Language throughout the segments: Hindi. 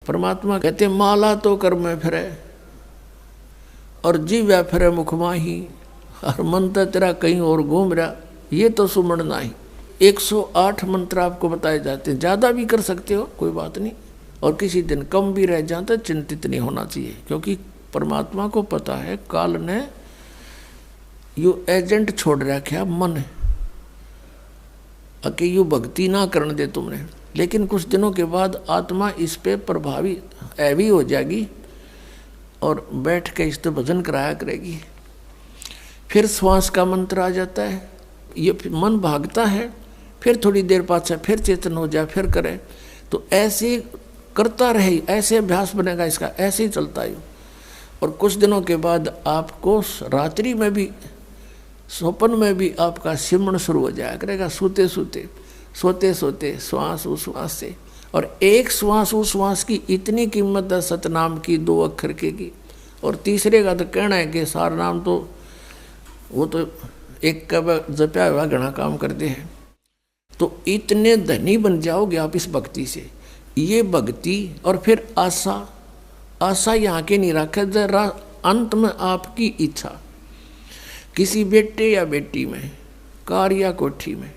परमात्मा कहते माला तो कर में फिरे और जीव फिरे मुख माही, और मंत्र तेरा कहीं और घूम रहा, ये तो सुमण नहीं। 108 मंत्र आपको बताए जाते हैं, ज़्यादा भी कर सकते हो कोई बात नहीं, और किसी दिन कम भी रह जाता चिंतित नहीं होना चाहिए, क्योंकि परमात्मा को पता है काल ने यू एजेंट छोड़ रखा मन कि यू भक्ति ना करने दे तुमने। लेकिन कुछ दिनों के बाद आत्मा इस पे प्रभावी ऐवी हो जाएगी और बैठ के इस पे भजन कराया करेगी। फिर श्वास का मंत्र आ जाता है, ये मन भागता है, फिर थोड़ी देर पाछा फिर चेतन हो जाए, फिर करे, तो ऐसे करता रहे, ऐसे अभ्यास बनेगा इसका, ऐसे ही चलता है। और कुछ दिनों के बाद आपको रात्रि में भी, स्वप्न में भी आपका सिमरण शुरू हो जाया करेगा, सोते सोते सोते सोते श्वास उश्वास से। और एक श्वास उश्वास की इतनी कीमत है सतनाम की, 2 अक्षर की। और तीसरे का तो कहना है कि सार नाम तो वो तो एक का जपया हुआ घना काम करते हैं। तो इतने धनी बन जाओगे आप इस भक्ति से। ये भक्ति और फिर आशा, आशा यहाँ के नहीं रखे, जरा अंत में आपकी इच्छा, किसी बेटे या बेटी में, कार या कोठी में,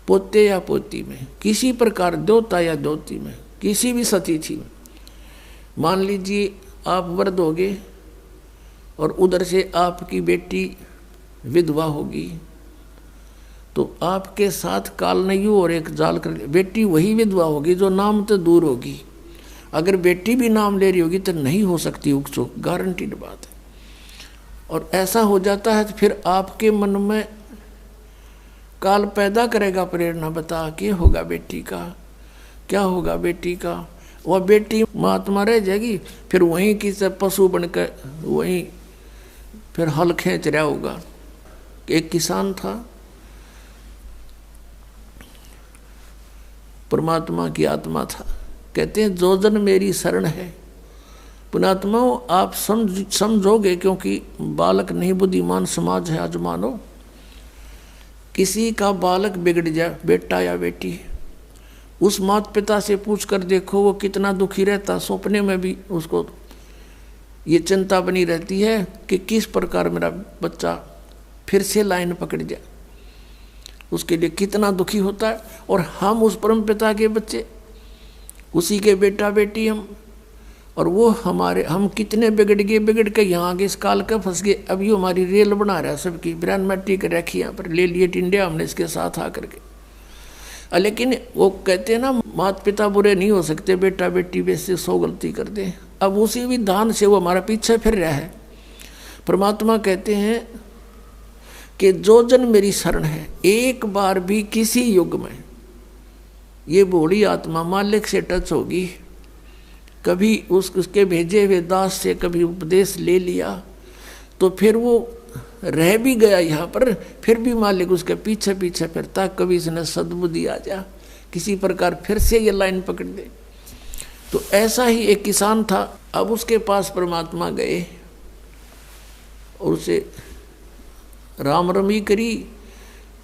पोते या पोती में, किसी प्रकार देवता या देवती में, किसी भी सतिथि में। मान लीजिए आप वृद्ध होगे और उधर से आपकी बेटी विधवा होगी, तो आपके साथ काल ने यूं और एक जाल कर, बेटी वही विधवा होगी जो नाम तो दूर होगी। अगर बेटी भी नाम ले रही होगी तो नहीं हो सकती उकचुक, गारंटीड बात है। और ऐसा हो जाता है तो फिर आपके मन में काल पैदा करेगा प्रेरणा, बता के होगा बेटी का, क्या होगा बेटी का। वह बेटी महात्मा रह जाएगी, फिर वहीं की से पशु बनकर वहीं फिर हल खींच रहा होगा। एक किसान था, परमात्मा की आत्मा था, कहते हैं जो जन मेरी शरण है। पुणात्मा आप समझोगे, क्योंकि बालक नहीं बुद्धिमान समाज है आज मानो। किसी का बालक बिगड़ जाए, बेटा या बेटी, उस माता पिता से पूछ कर देखो वो कितना दुखी रहता। सपने में भी उसको ये चिंता बनी रहती है कि किस प्रकार मेरा बच्चा फिर से लाइन पकड़ जाए, उसके लिए कितना दुखी होता है। और हम उस परम पिता के बच्चे, उसी के बेटा बेटी हम, और वो हमारे, हम कितने बिगड़ के यहाँ आगे इस काल का फंस गए। अब ये हमारी रेल बना रहा है सबकी, बिरान मट्टी के रखी यहाँ पर, ले लिए टिंडिया हमने इसके साथ आकर के। लेकिन वो कहते हैं ना माता पिता बुरे नहीं हो सकते, बेटा बेटी वैसे 100 गलती कर दे। अब उसी विधान से वो हमारा पीछे फिर रहा है। परमात्मा कहते हैं कि जो जन मेरी शरण है, एक बार भी किसी युग में ये भोली आत्मा मालिक से टच होगी, कभी उसके भेजे हुए दास से कभी उपदेश ले लिया, तो फिर वो रह भी गया यहाँ पर, फिर भी मालिक उसके पीछे पीछे फिरता, कभी इसने सद्बुद्धि आ जा, किसी प्रकार फिर से ये लाइन पकड़ दे। तो ऐसा ही एक किसान था। अब उसके पास परमात्मा गए और उसे राम रमी करी,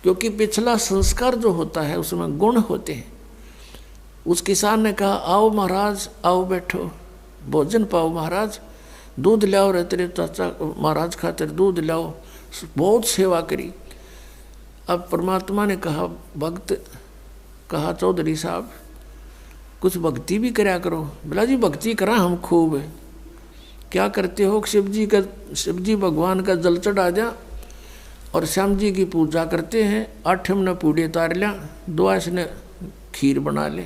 क्योंकि पिछला संस्कार जो होता है उसमें गुण होते हैं। उस किसान ने कहा आओ महाराज, आओ बैठो, भोजन पाओ महाराज, दूध लाओ रे तेरे चाचा महाराज खातिर दूध लाओ। बहुत सेवा करी। अब परमात्मा ने कहा, भक्त कहा चौधरी साहब कुछ भक्ति भी कराया करो। बोला जी भक्ति करा हम खूब है। क्या करते हो? शिव जी भगवान का जल चढ़ा जा और श्याम जी की पूजा करते हैं। 8 ने पूड़े तार लिया, 2 ने खीर बना ले,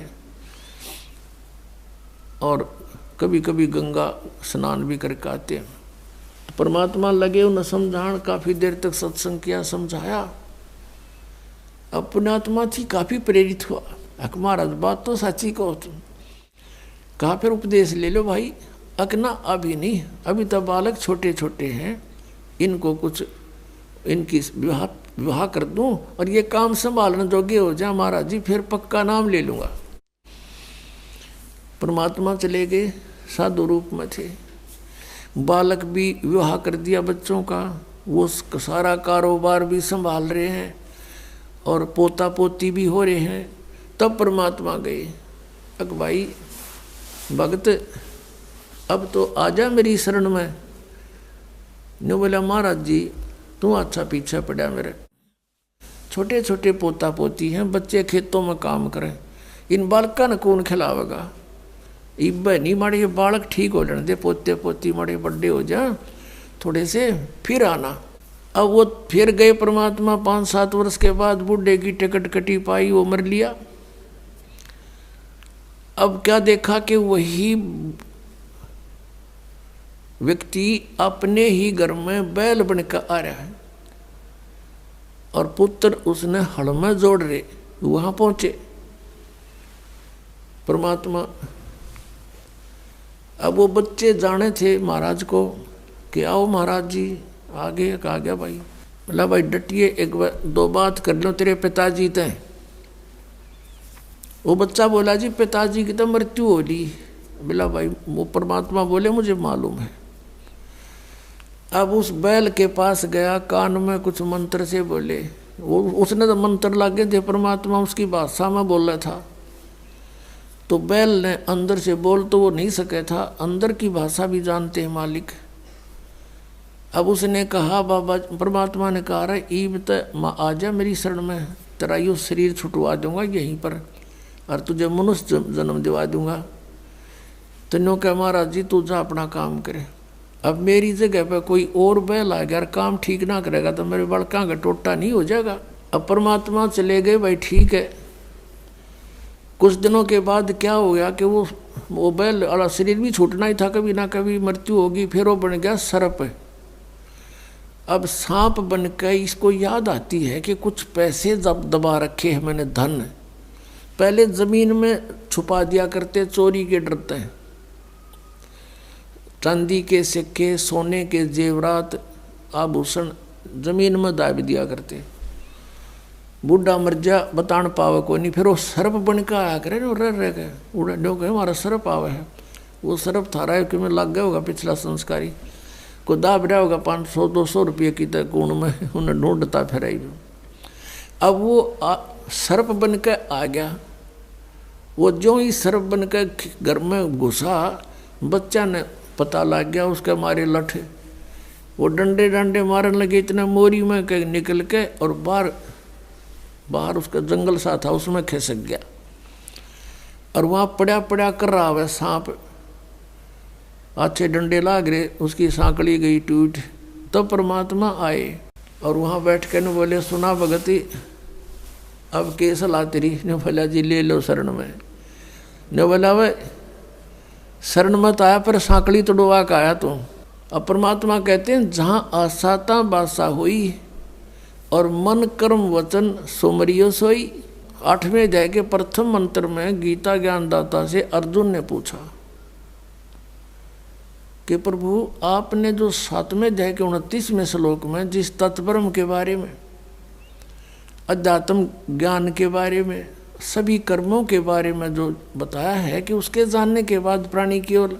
और कभी कभी गंगा स्नान भी करके आते हैं। तो परमात्मा लगे उन्हें समझान, काफ़ी देर तक सत्संग किया, समझाया। अब पुण्यात्मा थी काफ़ी प्रेरित हुआ, महाराज बात तो सच्ची कहो तुम। कहा फिर उपदेश ले लो भाई। अकना अभी नहीं, अभी तो बालक छोटे छोटे हैं, इनको कुछ इनकी विवाह कर दूं और ये काम संभालने जोगे हो जाए महाराज जी, फिर पक्का नाम ले लूँगा। परमात्मा चले गए, साधु रूप में थे। बालक भी विवाह कर दिया बच्चों का, वो सारा कारोबार भी संभाल रहे हैं और पोता पोती भी हो रहे हैं। तब परमात्मा गए, अक भाई भगत अब तो आजा मेरी शरण में। न्यू बोला महाराज जी तू अच्छा पीछे पड़ा मेरे, छोटे छोटे पोता पोती हैं, बच्चे खेतों में काम करें, इन बालका ने कौन खिलावेगा। इब नहीं माड़े ये बालक ठीक हो जाने दे, पोते पोती माड़े बड़े हो जा थोड़े से, फिर आना। अब वो फिर गए परमात्मा, 5-7 वर्ष के बाद बूढ़े की टिकट कटी पाई, वो मर लिया। अब क्या देखा कि वही व्यक्ति अपने ही घर में बैल बनकर आ रहा है और पुत्र उसने हल में जोड़ रहे। वहां पहुंचे परमात्मा। अब वो बच्चे जाने थे महाराज को कि आओ महाराज जी आगे। कहा गया भाई, बोला भाई डटिए, एक दो बात कर लो तेरे पिताजी ते। वो बच्चा बोला जी पिताजी की तो मृत्यु हो ली। बोला भाई, वो परमात्मा बोले मुझे मालूम है। अब उस बैल के पास गया, कान में कुछ मंत्र से बोले। वो उसने तो मंत्र लागे थे, परमात्मा उसकी भाषा में बोल रहा था। तो बैल ने अंदर से बोल तो वो नहीं सके था, अंदर की भाषा भी जानते हैं मालिक। अब उसने कहा बाबा, परमात्मा ने कहा रहा ईब तो आजा मेरी शरण में, तेरा यू शरीर छुटवा दूंगा यहीं पर और तुझे मनुष्य जन्म दिवा दूंगा। तो नो कह महाराज जी तू जा अपना काम करे। अब मेरी जगह पर कोई और बैल आ गया और काम ठीक ना करेगा तो मेरे बड़का का टोटा नहीं हो जाएगा। अब परमात्मा चले गए, भाई ठीक है। कुछ दिनों के बाद क्या हो गया कि वो बैल वाला शरीर भी छूटना ही था, कभी ना कभी मृत्यु होगी। फिर वो बन गया सर्प। अब सांप बन के इसको याद आती है कि कुछ पैसे जब दबा रखे हैं मैंने, धन पहले जमीन में छुपा दिया करते, चोरी के डरते हैं। चांदी के सिक्के, सोने के जेवरात, आभूषण जमीन में दाब दिया करते। बूढ़ा मर जा बतान पावे को नहीं, फिर वो सर्प बन के आया करे ना, रह गए उड़ा डो गए हमारा सर्प आवे है। वो सर्प थारा है कि में लग गया होगा पिछला संस्कारी को, दाब रहा होगा 500-200 रुपये की तक कौन में उन्हें ढूंढता फिर। अब वो सर्प बन के आ गया। वो जो ही सर्प बन के घर में घुसा, बच्चा ने पता लग गया, उसके मारे लठ वो डंडे डंडे मारने लगे, इतना मोरी में के निकल के और बाहर उसका जंगल सा था उसमें खिसक गया और वहाँ पड़ा पड़ा कर रहा है सांप। अच्छे डंडे लाग रहे, उसकी सांकड़ी गई टूट। तो परमात्मा आए और वहाँ बैठ के न बोले सुना भगती अब केस ला तेरी। ने बोला जी ले लो शरण में। ने बोला भाई शरण मत आया पर सांकड़ी तोड़वा का आया तो। अब परमात्मा कहते हैं जहाँ आसाता बासा हुई और मन कर्म वचन सोमरियो सोई। 8वें अध्याय के प्रथम मंत्र में गीता ज्ञानदाता से अर्जुन ने पूछा कि प्रभु आपने जो 7वें अध्याय के 29वें श्लोक में जिस तत्परम के बारे में, अध्यात्म ज्ञान के बारे में, सभी कर्मों के बारे में जो बताया है कि उसके जानने के बाद प्राणी केवल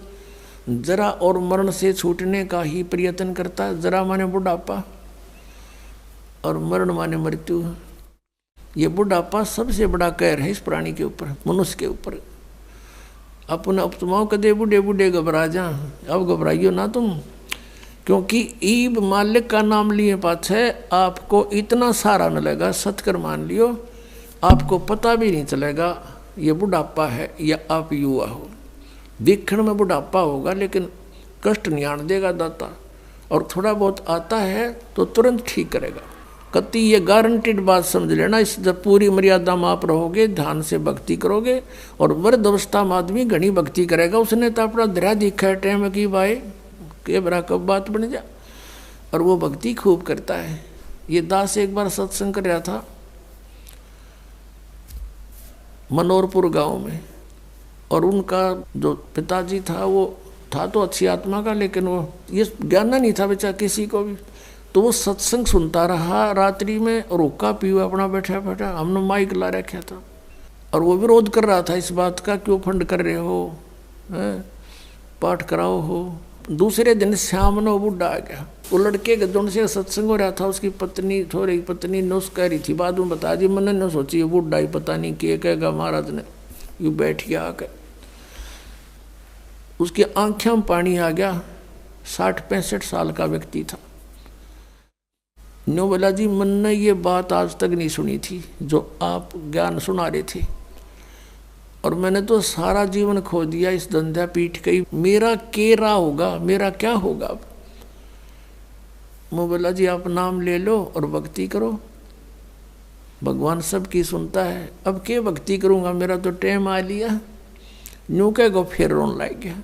जरा और मरण से छूटने का ही प्रयत्न करता है। जरा माने बुढ़ापा और मरण माने मृत्यु। ये बुढ़ापा सबसे बड़ा कहर है इस प्राणी के ऊपर, मनुष्य के ऊपर। अपन अपतमाओं कदे बूढ़े बूढ़े घबरा जा, अब घबराइयो ना तुम, क्योंकि ईब मालिक का नाम लिए पाछे आपको इतना सारा मिलेगा। सत्कर मान लियो, आपको पता भी नहीं चलेगा ये बुढ़ापा है या आप युवा हो। दिखण में बुढ़ापा होगा लेकिन कष्ट नहीं आने देगा दाता, और थोड़ा बहुत आता है तो तुरंत ठीक करेगा। कति ये गारंटीड बात समझ लेना। इस जब पूरी मर्यादा में आप रहोगे, ध्यान से भक्ति करोगे, और वृद्ध अवस्था में आदमी घनी भक्ति करेगा। उसने तो अपना दरिया दिखा है टाइम की भाई के बरा कब बात बन जा, और वो भक्ति खूब करता है। ये दास एक बार सत्संग कर रहा था मनोरपुर गांव में, और उनका जो पिताजी था वो था तो अच्छी आत्मा का, लेकिन वो ये ज्ञान नहीं था बेचारा किसी को भी। तो वो सत्संग सुनता रहा रात्रि में, और हुक्का पीवा अपना बैठा बैठा, हमने माइक ला रखा था, और वो विरोध कर रहा था इस बात का, क्यों फंड कर रहे हो, पाठ कराओ हो। दूसरे दिन शाम ने वो बुढ़ा आ गया। वो लड़के के दोनों से सत्संग हो रहा था, उसकी पत्नी थोड़ी पत्नी नुस कह रही थी, बाद में बता दी मैंने न सोची ये बुढ़ा ही पता नहीं क्या कहेगा महाराज ने, यू बैठ गया आकर। उसकी आंखों में पानी आ गया। 60-65 साल का व्यक्ति था। न्यू बोला जी मन ने ये बात आज तक नहीं सुनी थी जो आप ज्ञान सुना रहे थे, और मैंने तो सारा जीवन खो दिया इस धंधा पीठ कई, मेरा केरा होगा, मेरा क्या होगा अब। मैं बोला जी आप नाम ले लो और भक्ति करो, भगवान सबकी सुनता है। अब क्या भक्ति करूँगा, मेरा तो टाइम आ लिया। न्यू कह गो फिर रोन लग गया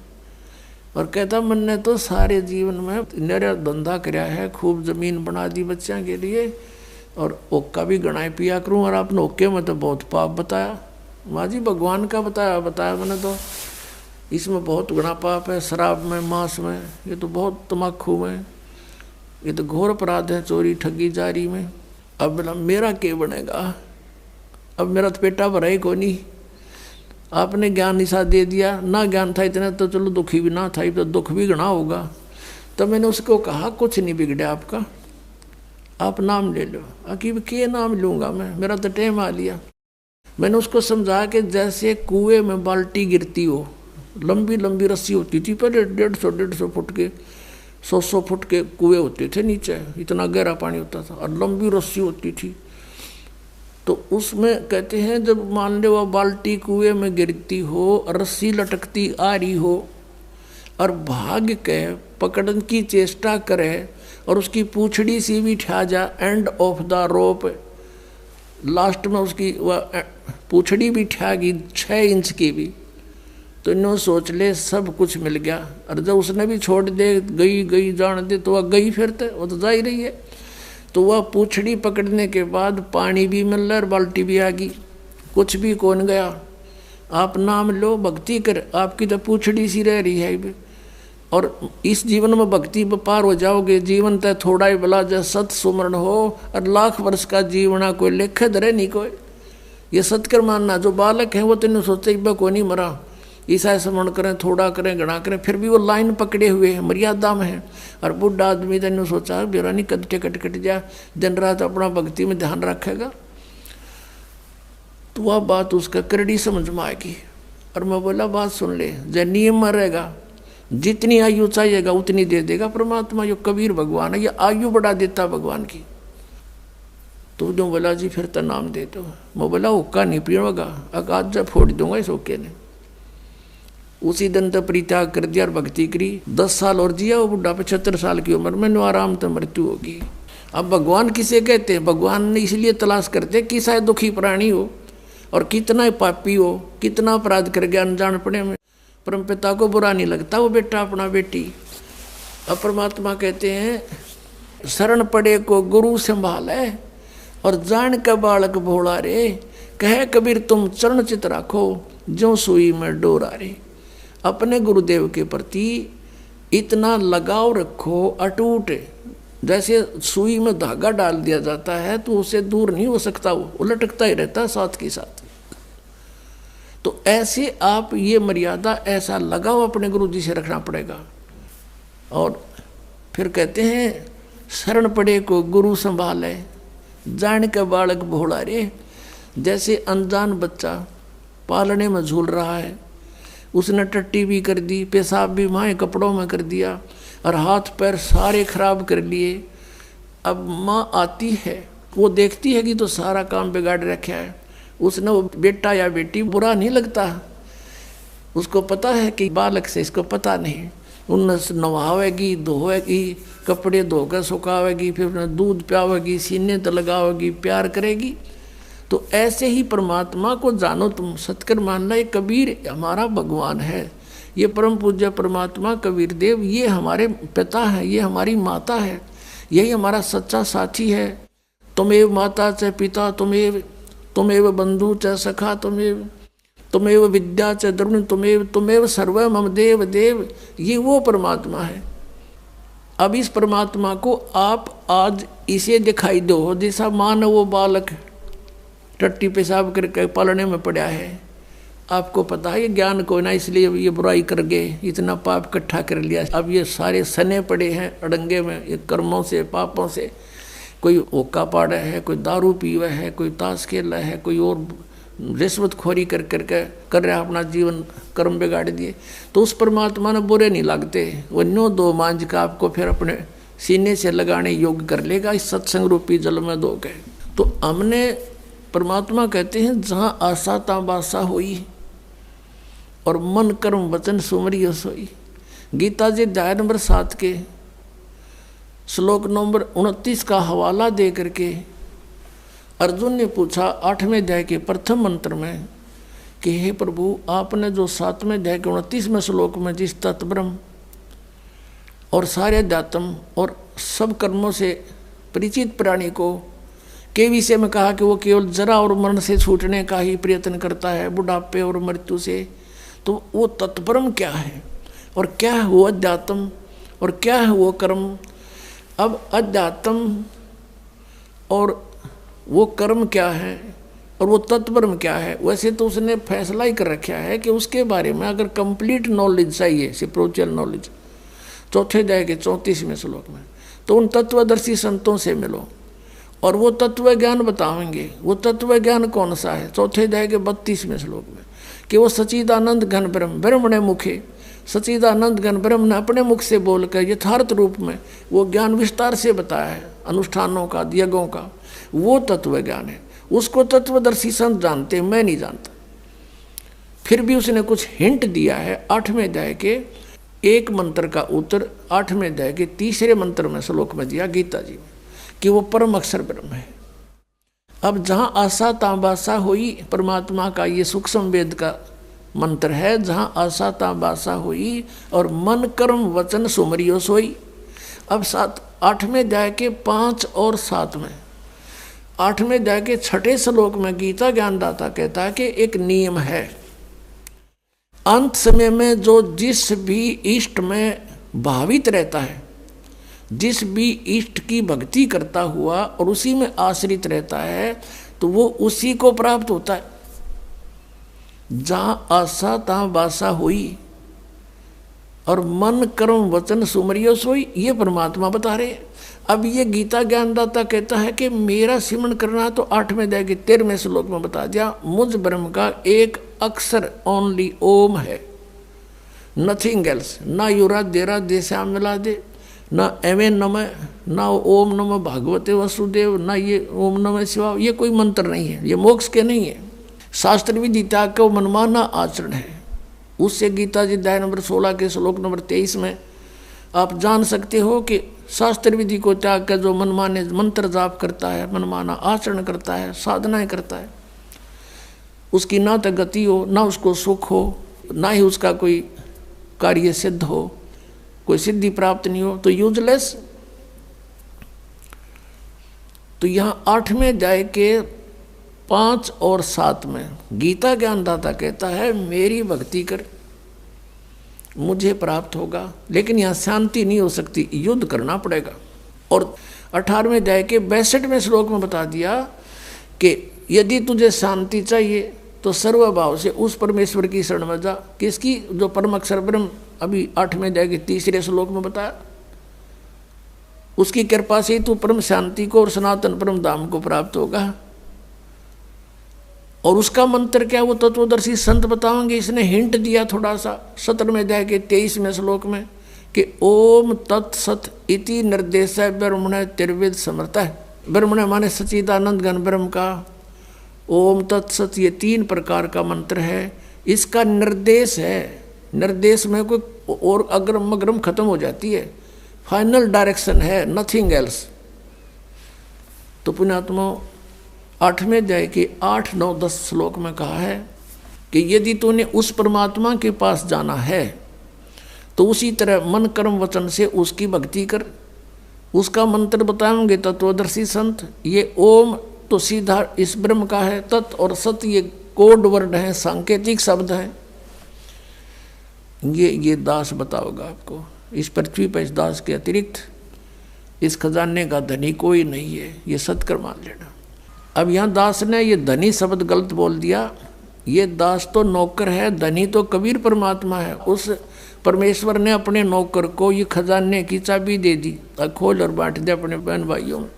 और कहता मैंने तो सारे जीवन में मेरा धंधा कराया है, खूब जमीन बना दी बच्चों के लिए, और ओक्का भी गणाए पिया करूँ, और आपने ओक्के में तो बहुत पाप बताया। माँ जी भगवान का बताया मैंने तो, इसमें बहुत गणा पाप है, शराब में, मांस में, ये तो बहुत तम्बाकू में, ये तो घोर अपराध है, चोरी ठगी जारी में। अब बोला मेरा क्या बनेगा, अब मेरा तो पेटा भरा ही को नहीं। आपने ज्ञान निशा दे दिया, ना ज्ञान था इतना तो चलो दुखी भी ना था, तो दुख भी गणा होगा। तो मैंने उसको कहा कुछ नहीं बिगड़ा आपका, आप नाम ले लो। अकीब के नाम लूँगा मैं, मेरा तो टाइम आ लिया। मैंने उसको समझा कि जैसे कुएं में बाल्टी गिरती हो, लंबी लंबी रस्सी होती थी पहले, 150 फुट के, 100 फुट के कुएं होते थे नीचे, इतना गहरा पानी होता था, और लंबी रस्सी होती थी। तो उसमें कहते हैं जब मान लो वह बाल्टी कुएं में गिरती हो, रस्सी लटकती आ रही हो, और भाग के पकड़ने की चेष्टा करे, और उसकी पूछड़ी सी भी ठा जा, end of the rope, last में उसकी वह पूछड़ी भी ठा गई 6 इंच की भी, तो इन्हों सोच ले सब कुछ मिल गया। और जब उसने भी छोड़ दे, गई जान दे, तो वह गई फिर तो वो तो जा ही रही है। तो वह पूछड़ी पकड़ने के बाद पानी भी मिल रहा और बाल्टी भी आ गई, कुछ भी कौन गया। आप नाम लो, भक्ति कर, आपकी तो पूछड़ी सी रह रही है। और इस जीवन में भक्ति पर पार हो जाओगे। जीवन तय थोड़ा ही भला, जय सत सुमरण हो, और लाख वर्ष का जीवना कोई लेखे धरे नहीं कोई। ये सत्कर मानना, जो बालक है वो तेने सोचे को नहीं मरा, ईसा स्मरण करें, थोड़ा करें, गणा करें, फिर भी वो लाइन पकड़े हुए हैं, मर्यादा में है। और बुढ़ा आदमी तेने सोचा बेरा नहीं कद कट जा, दिन रात अपना भक्ति में ध्यान रखेगा, तो वह बात उसका करड़ी समझ में आएगी। और मैं बोला बात सुन ले, जय नियम में रहेगा, जितनी आयु चाहिएगा उतनी दे देगा परमात्मा। यो कबीर भगवान है, ये आयु बढ़ा देता भगवान की। तो जो बोला जी फिर तो नाम दे दो। मैं बोला हुक्का नहीं पीऊंगा, आज जब फोड़ दूंगा इस हुक्के ने। उसी दिन तो परित्याग कर दिया और भक्ति करी। 10 साल और जिया वो बुढ़ा, 75 साल की उम्र में आराम तो मृत्यु होगी। अब भगवान किसे कहते हैं, भगवान ने इसलिए तलाश करते कि शायद दुखी प्राणी हो और कितना पापी हो, कितना अपराध कर गया अनजान पड़े में, परम पिता को बुरा नहीं लगता वो बेटा अपना बेटी। अब परमात्मा कहते हैं शरण पड़े को गुरु संभाले, और जान का बालक भोला रे, कहे कबीर तुम चरण चित राखो, जो सुई में डोरा रे। अपने गुरुदेव के प्रति इतना लगाव रखो अटूट, जैसे सुई में धागा डाल दिया जाता है तो उसे दूर नहीं हो सकता, वो लटकता ही रहता है साथ के साथ। तो ऐसे आप ये मर्यादा, ऐसा लगाव अपने गुरु जी से रखना पड़ेगा। और फिर कहते हैं शरण पड़े को गुरु संभाले, जान का बालक भोला रे। जैसे अनजान बच्चा पालने में झूल रहा है, उसने टट्टी भी कर दी, पेशाब भी माए कपड़ों में कर दिया, और हाथ पैर सारे खराब कर लिए। अब माँ आती है, वो देखती है कि तो सारा काम बिगाड़ रखा है, उसने वो बेटा या बेटी बुरा नहीं लगता, उसको पता है कि बालक से इसको पता नहीं, उन्हें नवावेगी, धोएगी, कपड़े धोकर सुखावेगी, फिर उन्हें दूध पियावेगी, सीने तो लगावेगी, प्यार करेगी। तो ऐसे ही परमात्मा को जानो तुम, सतकर मानना ये कबीर हमारा भगवान है, ये परम पूज्य परमात्मा कबीर देव ये हमारे पिता है, ये हमारी माता है, यही हमारा सच्चा साथी है। तुमेव माता च पिता, तुमेव बंधु च सखा, तुमेव विद्या च द्रविण, तुमेव सर्व मम देव देव, ये वो परमात्मा है। अब इस परमात्मा को आप आज इसे दिखाई दो, जैसा मान वो बालक टट्टी पेशाब करके पालने में पड़ा है, आपको पता है ये ज्ञान को ना, इसलिए ये बुराई कर गए, इतना पाप इकट्ठा कर लिया। अब ये सारे सने पड़े हैं अड़ंगे में, ये कर्मों से पापों से। कोई ओका पाड़ा है, कोई दारू पीवा है, कोई ताश खेला है, कोई और रिश्वतखोरी कर रहा अपना जीवन कर्म बिगाड़ दिए, तो उस परमात्मा ने बुरे नहीं लगते। वो न्यो दो मांझ का आपको फिर अपने सीने से लगाने योग्य कर लेगा इस सत्संग रूपी जल में दो के। तो हमने परमात्मा कहते हैं जहाँ आशा ता बासा हुई और मन कर्म वचन सुमरियो सोई। गीता जी अध्याय नंबर 7 के श्लोक नंबर 29 का हवाला दे करके अर्जुन ने पूछा 8वें अध्याय के प्रथम मंत्र में कि हे प्रभु, आपने जो 7वें अध्याय के 29वें श्लोक में जिस तत्ब्रह्म और सारे अध्यात्म और सब कर्मों से परिचित प्राणी को के विषय में कहा कि वो केवल जरा और मरण से छूटने का ही प्रयत्न करता है, बुढ़ापे और मृत्यु से, तो वो तत्ब्रह्म क्या है और क्या है वो अध्यात्म और क्या है वो कर्म। अब अध्यात्म और वो कर्म क्या है और वो तत्ब्रह्म क्या है, वैसे तो उसने फैसला ही कर रखा है कि उसके बारे में अगर कंप्लीट नॉलेज चाहिए, स्पिरिचुअल नॉलेज, चौथे अध्याय के 34वें श्लोक में, तो उन तत्वदर्शी संतों से मिलो और वो तत्व ज्ञान बताएंगे। वो तत्व ज्ञान कौन सा है? चौथे अध्याय के 32वें श्लोक में कि वो सच्चिदानंद घन ब्रह्म, ब्रह्म ने मुखे सच्चिदानंद घन ब्रह्म ने अपने मुख से बोलकर यथार्थ रूप में वो ज्ञान विस्तार से बताया है, अनुष्ठानों का, यज्ञों का, वो तत्व ज्ञान है। उसको तत्वदर्शी संत जानते, मैं नहीं जानता। फिर भी उसने कुछ हिंट दिया है 8वें अध्याय के एक मंत्र का उत्तर 8वें अध्याय के 3रे मंत्र में श्लोक में दिया गीता जी में कि वो परम अक्षर ब्रह्म है। अब जहाँ आशा ताबासा हुई, परमात्मा का ये सूक्ष्म वेद का मंत्र है, जहाँ आशा ताबासा हुई और मन कर्म वचन सुमरियो सोई। अब 8वें अध्याय के 5 और 7 में, 8वें अध्याय के 6ठे श्लोक में गीता ज्ञानदाता कहता है कि एक नियम है, अंत समय में जो जिस भी इष्ट में भावित रहता है, जिस भी इष्ट की भक्ति करता हुआ और उसी में आश्रित रहता है, तो वो उसी को प्राप्त होता है। जहाँ आशा तहाँ बासा हुई और मन कर्म वचन सुमरियो सोई, ये परमात्मा बता रहे हैं। अब ये गीता ज्ञानदाता कहता है कि मेरा सिमरन करना तो 8वें अध्याय के 13वें श्लोक में बता दिया, मुझ ब्रह्म का एक अक्षर ओनली ओम है, नथिंग एल्स। ना युरा देरा दे श्याम मिला दे, ना एवे नमः, ना ओम नमः भागवते वसुदेव, ना ये ओम नमः शिवा, ये कोई मंत्र नहीं है, ये मोक्ष के नहीं है। शास्त्र विधि त्याग का मनमाना आचरण है। उससे गीता जी अध्याय नंबर 16 के श्लोक नंबर 23 में आप जान सकते हो कि शास्त्र विधि को त्याग कर जो मनमाने मंत्र जाप करता है, मनमाना आचरण करता है, साधनाएं करता है, उसकी ना तो गति हो, ना उसको सुख हो, ना ही उसका कोई कार्य सिद्ध हो, कोई सिद्धि प्राप्त नहीं हो, तो यूजलेस। तो यहाँ 8वें अध्याय के 5 और 7 में गीता ज्ञानदाता कहता है मेरी भक्ति कर, मुझे प्राप्त होगा। लेकिन यहाँ शांति नहीं हो सकती, युद्ध करना पड़ेगा। और 18वें अध्याय के 62वें श्लोक में बता दिया कि यदि तुझे शांति चाहिए तो सर्वभाव से उस परमेश्वर की शरण में जा। किसकी? जो परम अक्षर ब्रह्म अभी 8वें अध्याय के 3रे श्लोक में बताया, उसकी कृपा से तू परम शांति को और सनातन परम धाम को प्राप्त होगा। और उसका मंत्र क्या, वो तत्वदर्शी संत बताएंगे। इसने हिंट दिया थोड़ा सा 17वें अध्याय के 23वें श्लोक में कि ओम तत्सत इति निर्देश ब्रह्मण त्रिविध समर्थ। ब्रह्मण माने सच्चिदानंद घन ब्रह्म का ओम तत्सत, ये 3 प्रकार का मंत्र है। इसका निर्देश है, निर्देश में कोई और अग्रम अग्रम खत्म हो जाती है, फाइनल डायरेक्शन है, नथिंग एल्स। तो पुण्यात्मा 8वें अध्याय के 8, 9, 10 श्लोक में कहा है कि यदि तूने उस परमात्मा के पास जाना है तो उसी तरह मन कर्म वचन से उसकी भक्ति कर। उसका मंत्र बताएंगे तत्वदर्शी संत। ये ओम तो सीधा इस ब्रह्म का है, तत् और सत ये कोड वर्ड हैं, सांकेतिक शब्द हैं। ये दास बताओगा आपको। इस पृथ्वी पर इस दास के अतिरिक्त इस खजाने का धनी कोई नहीं है, ये सत्कर मान लेना। अब यहाँ दास ने ये धनी शब्द गलत बोल दिया। ये दास तो नौकर है, धनी तो कबीर परमात्मा है। उस परमेश्वर ने अपने नौकर को ये खजाने की चाबी दे दी, खोल और बांट दे अपने बहन भाइयों में।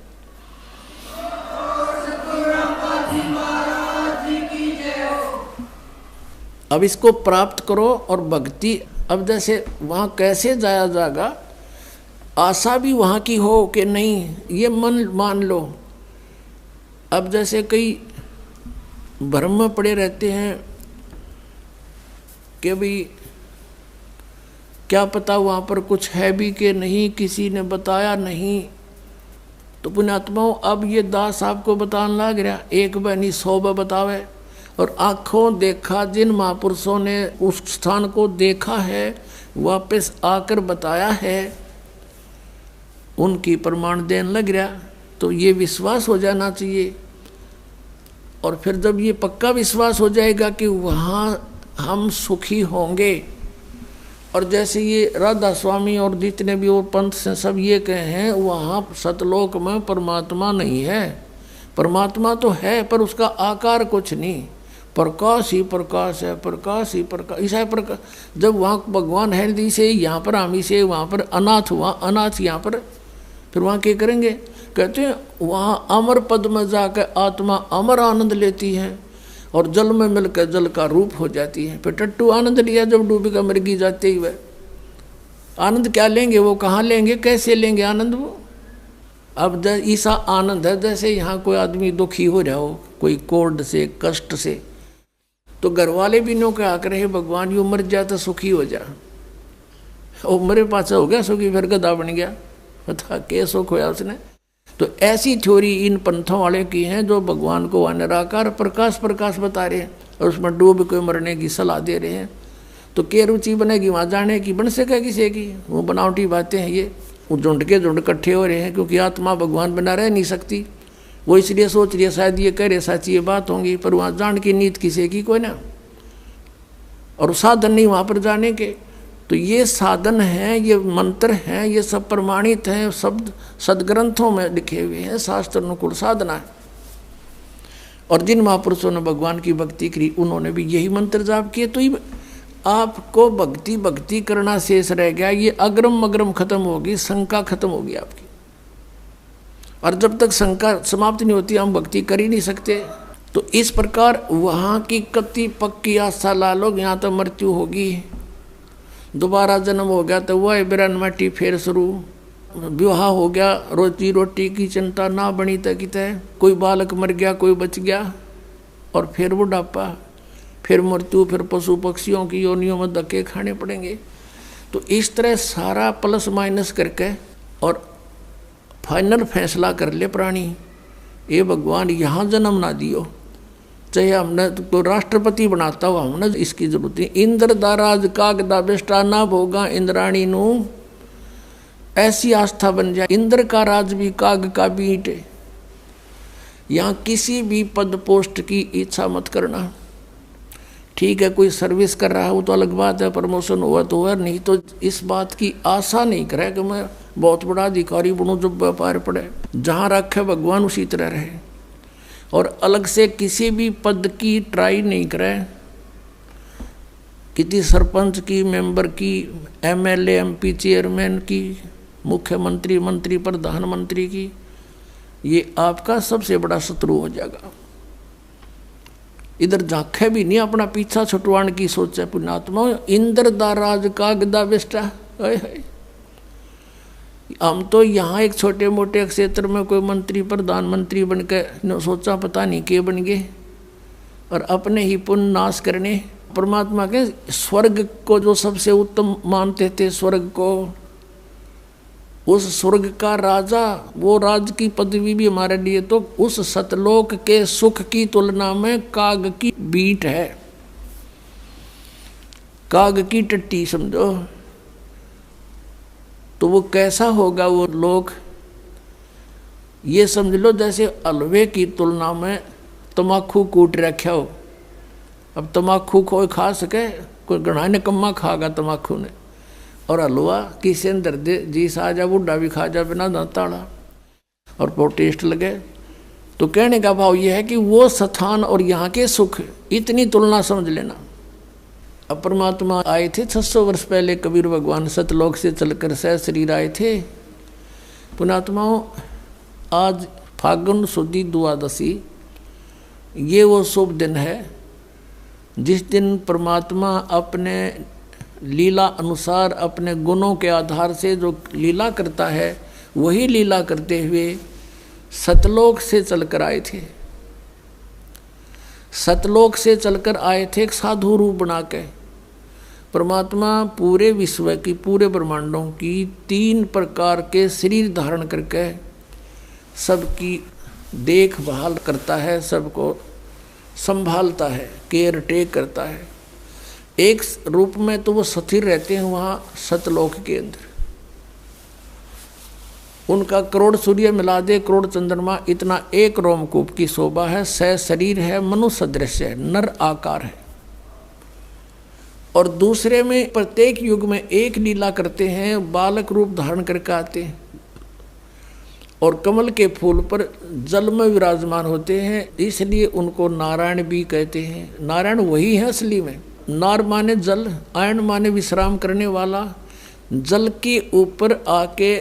अब इसको प्राप्त करो और भक्ति, अब जैसे वहाँ कैसे जाया जाएगा, आशा भी वहाँ की हो कि नहीं, ये मन मान लो। अब जैसे कई भ्रम में पड़े रहते हैं कि भाई क्या पता वहाँ पर कुछ है भी कि नहीं, किसी ने बताया नहीं। तो पुण्यात्माओं, अब ये दास आपको बताने लग रहा, एक बनी 100 बतावे, और आँखों देखा जिन महापुरुषों ने उस स्थान को देखा है, वापस आकर बताया है, उनकी प्रमाण देने लग रहा। तो ये विश्वास हो जाना चाहिए। और फिर जब ये पक्का विश्वास हो जाएगा कि वहाँ हम सुखी होंगे, और जैसे ये राधा स्वामी और जितने भी वो पंथ से सब ये कहे हैं, वहाँ सतलोक में परमात्मा नहीं है। परमात्मा तो है पर उसका आकार कुछ नहीं, प्रकाश ही प्रकाश है, प्रकाश ही प्रकाश, ऐसा प्रकाश। जब वहाँ भगवान है दी से, यहाँ पर आमी से, वहाँ पर अनाथ हुआ, अनाथ यहाँ पर, फिर वहाँ क्या करेंगे? कहते हैं वहाँ अमर पद में जाकर आत्मा अमर आनंद लेती है और जल में मिलकर जल का रूप हो जाती है। फिर टट्टू आनंद लिया जब डूबी का मृगी जाते हुए, आनंद क्या लेंगे? वो कहाँ लेंगे, कैसे लेंगे आनंद वो? अब ऐसा आनंद है जैसे यहाँ कोई आदमी दुखी हो रहा हो, कोई कोर्ड से, कष्ट से, तो घर वाले भी नो क्या करे, भगवान यू मर जा तो सुखी हो जा। वो मेरे पास हो गया सुखी, फिर गधा बन गया, बता के सुख होया उसने। तो ऐसी थ्योरी इन पंथों वाले की हैं जो भगवान को निराकार प्रकाश प्रकाश बता रहे हैं और उसमें डूब के मरने की सलाह दे रहे हैं। तो क्या रुचि बनेगी वहाँ जाने की? बन सके किसी की? वो बनावटी बातें हैं ये। वो झुंड के झुंड इकट्ठे हो रहे हैं क्योंकि आत्मा भगवान बना रह नहीं सकती। वो इसलिए सोच रही है शायद ये कह रहे साची ये बात होंगी, पर वहाँ जान की नीत किसी की कोई ना, और साधन नहीं वहाँ पर जाने के। तो ये साधन हैं, ये मंत्र हैं, ये सब प्रमाणित हैं, शब्द सदग्रंथों में लिखे हुए हैं, शास्त्र अनुकूल साधना है। और जिन महापुरुषों ने भगवान की भक्ति करी उन्होंने भी यही मंत्र जाप किए। तो ये आपको भक्ति भक्ति करना शेष रह गया, ये अग्रम अग्रम खत्म होगी, शंका खत्म होगी आपकी। और जब तक शंका समाप्त नहीं होती हम भक्ति कर ही नहीं सकते। तो इस प्रकार वहाँ की कति पक्की आस्था ला लो, यहाँ तो मृत्यु होगी, दोबारा जन्म हो गया तो वह बिरन मट्टी फिर शुरू, विवाह हो गया, रोजी रोटी की चिंता ना बनी तक कितने, कोई बालक मर गया, कोई बच गया, और फिर बुढ़ापा, फिर मृत्यु, फिर पशु पक्षियों की योनियों में धक्के खाने पड़ेंगे। तो इस तरह सारा प्लस माइनस करके और फाइनल फैसला कर ले प्राणी, ये भगवान यहाँ जन्म ना दियो, चाहे हमने तो राष्ट्रपति बनाता हो, हमने इसकी जरूरत है। इंद्र दा राज कागदा बेष्टा ना भोगा इंद्राणी नू, ऐसी आस्था बन जाए। इंद्र का राज भी काग का बीट है। यहाँ किसी भी पद पोस्ट की इच्छा मत करना। ठीक है कोई सर्विस कर रहा है वो तो अलग बात है, प्रमोशन हुआ तो हुआ, नहीं तो इस बात की आशा नहीं करे कि मैं बहुत बड़ा अधिकारी बनूं जब व्यापार पड़े। जहाँ रखे भगवान उसी तरह रहे, और अलग से किसी भी पद की ट्राई नहीं करे। किसी सरपंच की, मेंबर की, एमएलए एमपी चेयरमैन की, मुख्यमंत्री मंत्री प्रधानमंत्री की, ये आपका सबसे बड़ा शत्रु हो जाएगा। इधर झांखे भी नहीं, अपना पीछा छुटवाने की सोचे पुण्यात्मा। इंद्र दा राज कागदा बेष्टा, हम तो यहाँ एक छोटे मोटे क्षेत्र में कोई मंत्री प्रधानमंत्री बन के सोचा पता नहीं के बन गए, और अपने ही पुण्य नाश करने। परमात्मा के स्वर्ग को जो सबसे उत्तम मानते थे, स्वर्ग को, उस स्वर्ग का राजा, वो राज की पदवी भी हमारे लिए तो उस सतलोक के सुख की तुलना में काग की बीट है, काग की टट्टी समझो। तो वो कैसा होगा वो लोग, ये समझ लो जैसे हलवे की तुलना में तम्बाकू कूट रखा हो। अब तम्बाकू कोई खा सके, कोई गणा निकम्मा खागा तम्बाकू ने, और हलवा किसी अंदर दे जी सा जा, बुढ़ा भी खा जा बिना दांताड़ा, और वो टेस्ट लगे। तो कहने का भाव ये है कि वो स्थान और यहाँ के सुख, इतनी तुलना समझ लेना। अब परमात्मा आए थे 600 वर्ष पहले, कबीर भगवान सतलोक से चलकर सह शरीर आए थे। पुण्यात्माओं, आज फागुन सुदी द्वादशी, ये वो शुभ दिन है जिस दिन परमात्मा अपने लीला अनुसार अपने गुणों के आधार से जो लीला करता है, वही लीला करते हुए सतलोक से चलकर आए थे। सतलोक से चलकर आए थे एक साधु रूप बना के। परमात्मा पूरे विश्व की, पूरे ब्रह्मांडों की 3 प्रकार के शरीर धारण करके सबकी देखभाल करता है, सबको संभालता है, केयर टेक करता है। एक रूप में तो वो स्थिर रहते हैं वहाँ सतलोक के अंदर। उनका करोड़ सूर्य मिला दे, करोड़ चंद्रमा इतना एक रोमकूप की शोभा है। शरीर है, मनुष्य दृश्य है, नर आकार है। और दूसरे में प्रत्येक युग में एक लीला करते हैं, बालक रूप धारण करके आते हैं और कमल के फूल पर जल में विराजमान होते हैं, इसलिए उनको नारायण भी कहते हैं। नारायण वही है असली में। नार माने जल, आयन माने विश्राम करने वाला। जल के ऊपर आके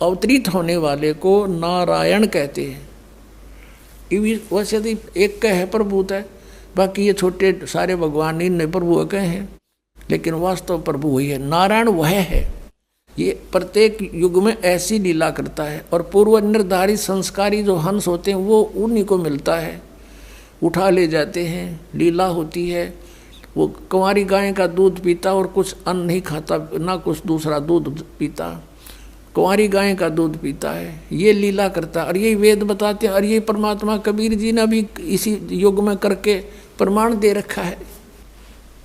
अवतरित होने वाले को नारायण कहते हैं। वैसे तो एक का है प्रभुता है, बाकी ये छोटे सारे भगवान इन प्रभु कहे हैं, लेकिन वास्तव प्रभु वही है। नारायण वह है। ये प्रत्येक युग में ऐसी लीला करता है। और पूर्व निर्धारित संस्कारी जो हंस होते हैं वो उन्हीं को मिलता है, उठा ले जाते हैं, लीला होती है। वो कुंवारी गाय का दूध पीता और कुछ अन्न नहीं खाता, ना कुछ दूसरा दूध पीता, कुंवारी गाय का दूध पीता है, ये लीला करता है। और यही वेद बताते हैं, और ये परमात्मा कबीर जी ने भी इसी युग में करके प्रमाण दे रखा है।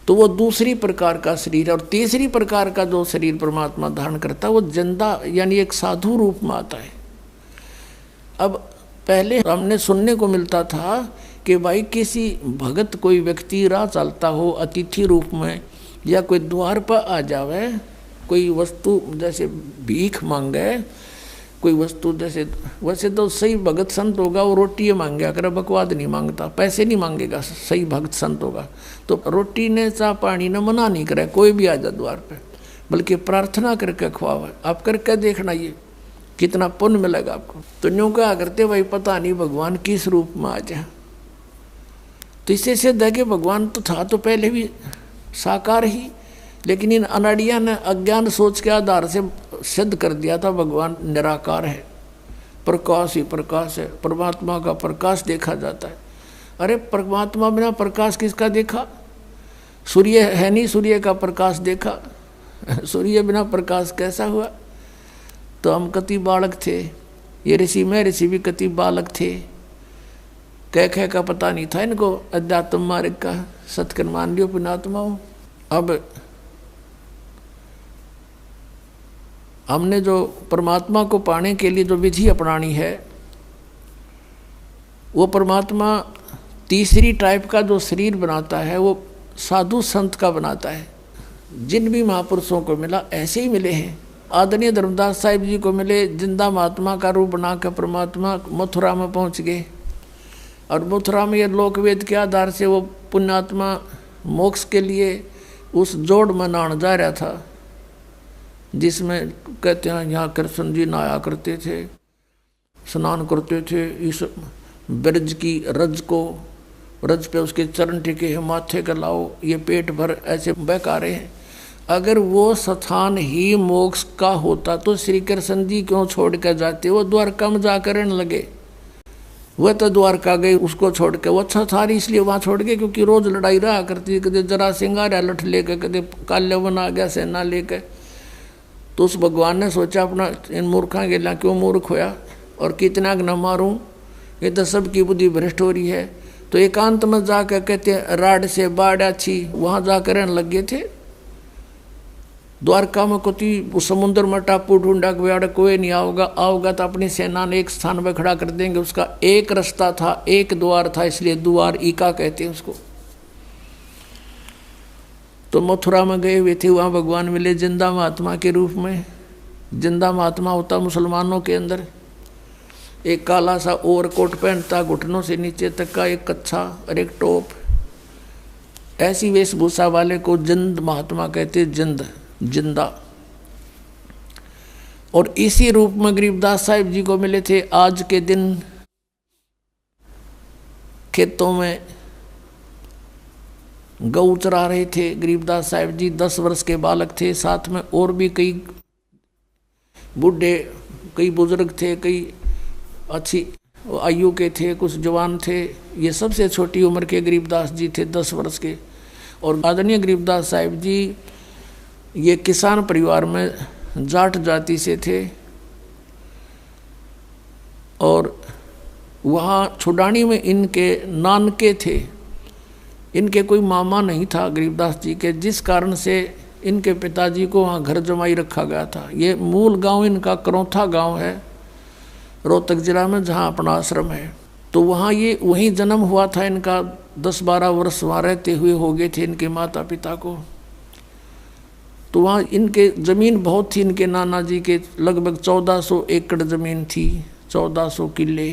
तो वो दूसरी प्रकार का शरीर है। और तीसरी प्रकार का जो शरीर परमात्मा धारण करता है वो जिंदा यानी एक साधु रूप में आता है। अब पहले हमने सुनने को मिलता था कि भाई किसी भगत कोई व्यक्ति राह चलता हो अतिथि रूप में, या कोई द्वार पर आ जावे, कोई वस्तु जैसे भीख मांगे, कोई वस्तु जैसे, वैसे तो सही भगत संत होगा वो रोटी मांगे अगर बकवाद नहीं मांगता, पैसे नहीं मांगेगा, सही भगत संत होगा तो रोटी ने चाह पानी ने मना नहीं करे कोई भी आ जाए द्वार पे, बल्कि प्रार्थना करके खुआवा। आप करके देखना ये कितना पुण्य मिलेगा आपको। तो न्यू क्या करते भाई पता नहीं भगवान किस रूप में आ जाए। तो इससे सिद्ध है कि भगवान तो था तो पहले भी साकार ही, लेकिन इन अनाड़िया ने अज्ञान सोच के आधार से सिद्ध कर दिया था भगवान निराकार है, प्रकाश ही प्रकाश है, परमात्मा का प्रकाश देखा जाता है। अरे परमात्मा बिना प्रकाश किसका देखा? सूर्य है नहीं, सूर्य का प्रकाश देखा, सूर्य बिना प्रकाश कैसा हुआ? तो हम कति बालक थे, ये ऋषि में ऋषि भी कति बालक थे, कह का पता नहीं था इनको अध्यात्म मार्ग का, सत्कर्म मान लियो पुण्यात्माओं। अब हमने जो परमात्मा को पाने के लिए जो विधि अपनानी है वो परमात्मा तीसरी टाइप का जो शरीर बनाता है वो साधु संत का बनाता है। जिन भी महापुरुषों को मिला ऐसे ही मिले हैं। आदरणीय धर्मदास साहिब जी को मिले, जिंदा महात्मा का रूप बनाकर परमात्मा मथुरा में पहुंच गए और मथुरा में ये लोकवेद के आधार से वो पुण्यात्मा मोक्ष के लिए उस जोड़ में नहाने जा रहा था जिसमें कहते हैं यहाँ कृष्ण जी नहाया करते थे, स्नान करते थे। इस ब्रज की रज को, रज पे उसके चरण टिके हैं, माथे का लाओ, ये पेट भर ऐसे बहका रहे हैं। अगर वो स्थान ही मोक्ष का होता तो श्री कृष्ण जी क्यों छोड़ कर जाते? वो द्वारका में जाकर रहने लगे। वह तो द्वारका गए उसको छोड़ के, वो अच्छा था इसलिए वहाँ छोड़ गए क्योंकि रोज लड़ाई रहा करती, कदे जरा सिंगार लठ लेकर, कदे काल्यवन आ गया सेना लेकर। तो उस भगवान ने सोचा अपना इन मूर्खा के ला क्यों मूर्ख होया और कितना न मारूं, ये तो सबकी बुद्धि भ्रष्ट हो रही है। तो एकांत में जाकर कहते राड से बाढ़ अच्छी, वहाँ जाकर रहने लग गए थे। द्वारका में कोती समुद्र में टापू ढूंढा गया, कोई नहीं आओगा तो अपनी सेना ने एक स्थान पर खड़ा कर देंगे। उसका एक रास्ता था, एक द्वार था, इसलिए द्वार ईका कहते हैं उसको। तो मथुरा में गए हुए थे, वहाँ भगवान मिले जिंदा महात्मा के रूप में। जिंदा महात्मा होता मुसलमानों के अंदर, एक काला सा ओवर कोट पहनता, घुटनों से नीचे तक का एक कच्छा और एक टोप, ऐसी वेशभूषा वाले को जिंद महात्मा कहते, जिंदा। और इसी रूप में गरीबदास साहिब जी को मिले थे। आज के दिन खेतों में गऊ चरा रहे थे गरीबदास साहिब जी। 10 वर्ष के बालक थे, साथ में और भी कई बूढ़े, कई बुजुर्ग थे, कई अच्छी आयु के थे, कुछ जवान थे। ये सबसे छोटी उम्र के गरीबदास जी थे, 10 वर्ष के। और आदरणीय गरीबदास साहिब जी ये किसान परिवार में जाट जाति से थे और वहाँ छुडानी में इनके नानके थे। इनके कोई मामा नहीं था गरीबदास जी के, जिस कारण से इनके पिताजी को वहाँ घर जमाई रखा गया था। ये मूल गांव इनका करौथा गांव है, रोहतक जिला में, जहाँ अपना आश्रम है। तो वहाँ ये वहीं जन्म हुआ था इनका। 10-12 वर्ष वहाँ रहते हुए हो गए थे इनके माता पिता को। तो वहाँ इनके ज़मीन बहुत थी, इनके नाना जी के लगभग 1400 एकड़ ज़मीन थी, 1400 किले।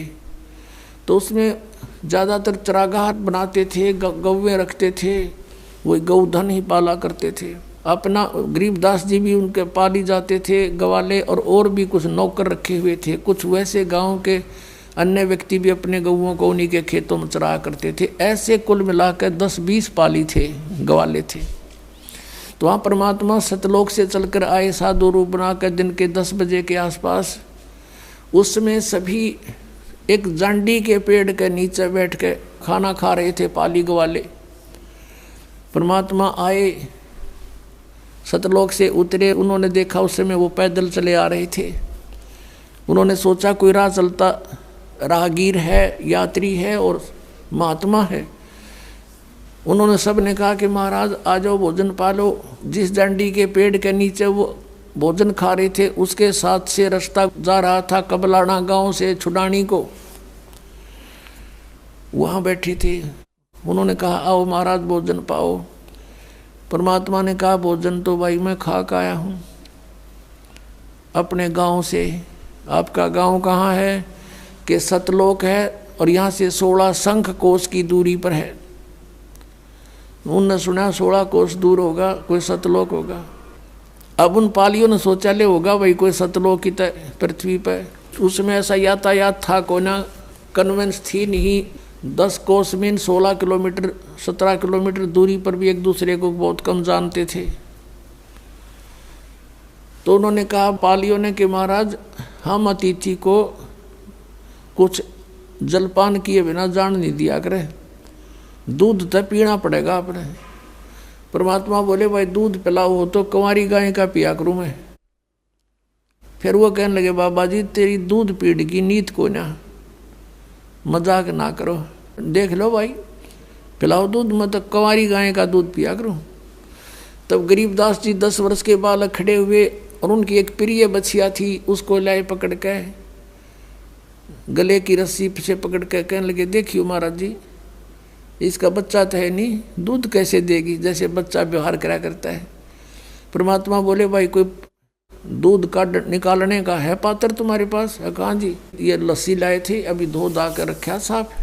तो उसमें ज़्यादातर चरागाह बनाते थे, गौवें रखते थे, वही गौधन ही पाला करते थे। अपना गरीबदास जी भी उनके पाली जाते थे गवाले, और भी कुछ नौकर रखे हुए थे। कुछ वैसे गांव के अन्य व्यक्ति भी अपने गौओं को उन्हीं के खेतों में चराया करते थे। ऐसे कुल मिलाकर 10-20 पाली थे, गवाले थे। तो वहाँ परमात्मा सतलोक से चलकर आए साधु रूप बनाकर दिन के 10 बजे के आसपास। उसमें सभी एक जांडी के पेड़ के नीचे बैठ के खाना खा रहे थे पाली गवाले। परमात्मा आए, सतलोक से उतरे। उन्होंने देखा उस समय वो पैदल चले आ रहे थे। उन्होंने सोचा कोई राह चलता राहगीर है, यात्री है और महात्मा है। उन्होंने सब ने कहा कि महाराज आ जाओ, भोजन पालो। जिस डंडी के पेड़ के नीचे वो भोजन खा रहे थे उसके साथ से रास्ता जा रहा था कबलाना गांव से छुडानी को। वहाँ बैठी थी। उन्होंने कहा आओ महाराज भोजन पाओ। परमात्मा ने कहा भोजन तो भाई मैं खा के आया हूँ अपने गांव से। आपका गांव कहाँ है? कि सतलोक है और यहाँ से 16 शंख कोस की दूरी पर है। उनने सुना 16 कोस दूर होगा कोई सतलोक होगा। अब उन पालियों ने सोचा ले होगा भाई कोई सतलोक की पृथ्वी पर। उसमें ऐसा यातायात था कोई ना, कन्वेंस थी नहीं। 10 कोस मीन 16 किलोमीटर 17 किलोमीटर दूरी पर भी एक दूसरे को बहुत कम जानते थे। तो उन्होंने कहा पालियों ने कि महाराज हम अतिथि को कुछ जलपान किए बिना जान नहीं दिया करे, दूध तो पीना पड़ेगा अपने। परमात्मा बोले भाई दूध पिलाओ हो तो कुंवारी गाय का पिया करूँ मैं। फिर वो कहने लगे बाबा जी तेरी दूध पीने की नीत को ना, मजाक ना करो, देख लो भाई पिलाओ दूध, मैं तो कुंवारी गाय का दूध पिया करूँ। तब गरीबदास जी 10 वर्ष के बालक खड़े हुए और उनकी एक प्रिय बछिया थी, उसको लाए पकड़ के गले की रस्सी पीछे पकड़ के कहने लगे देखियो महाराज जी इसका बच्चा तो है नहीं, दूध कैसे देगी, जैसे बच्चा व्यवहार करा करता है। परमात्मा बोले भाई कोई दूध का निकालने का है पात्र तुम्हारे पास? कहाँ जी ये लस्सी लाए थे अभी धो धा कर रखा साफ,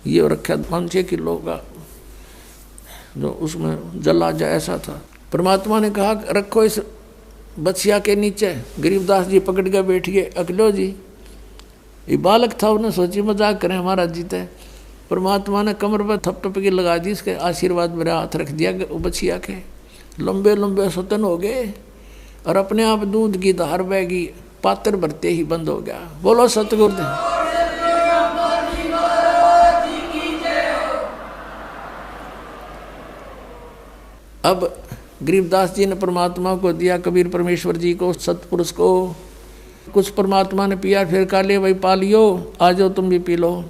ये रखा 5-6 किलो का जो उसमें जला जा ऐसा था। परमात्मा ने कहा रखो इस बछिया के नीचे। गरीबदास जी पकड़ के बैठ गए। अकलो जी ये बालक था, उन्हें सोची मजाक करें हमारा जीता है। परमात्मा ने कमर पर थप की लगा दी, इसके आशीर्वाद मेरा हाथ रख दिया बछिया के। लंबे लंबे स्वतन हो गए और अपने आप दूध की धार बहगी, पात्र भरते ही बंद हो गया। बोलो सतगुरुदेव। अब गरीबदास जी ने परमात्मा को दिया, कबीर परमेश्वर जी को, सतपुरुष को। कुछ परमात्मा ने पिया, फिर कहा ले भाई पालियो आ जाओ तुम भी पी लो।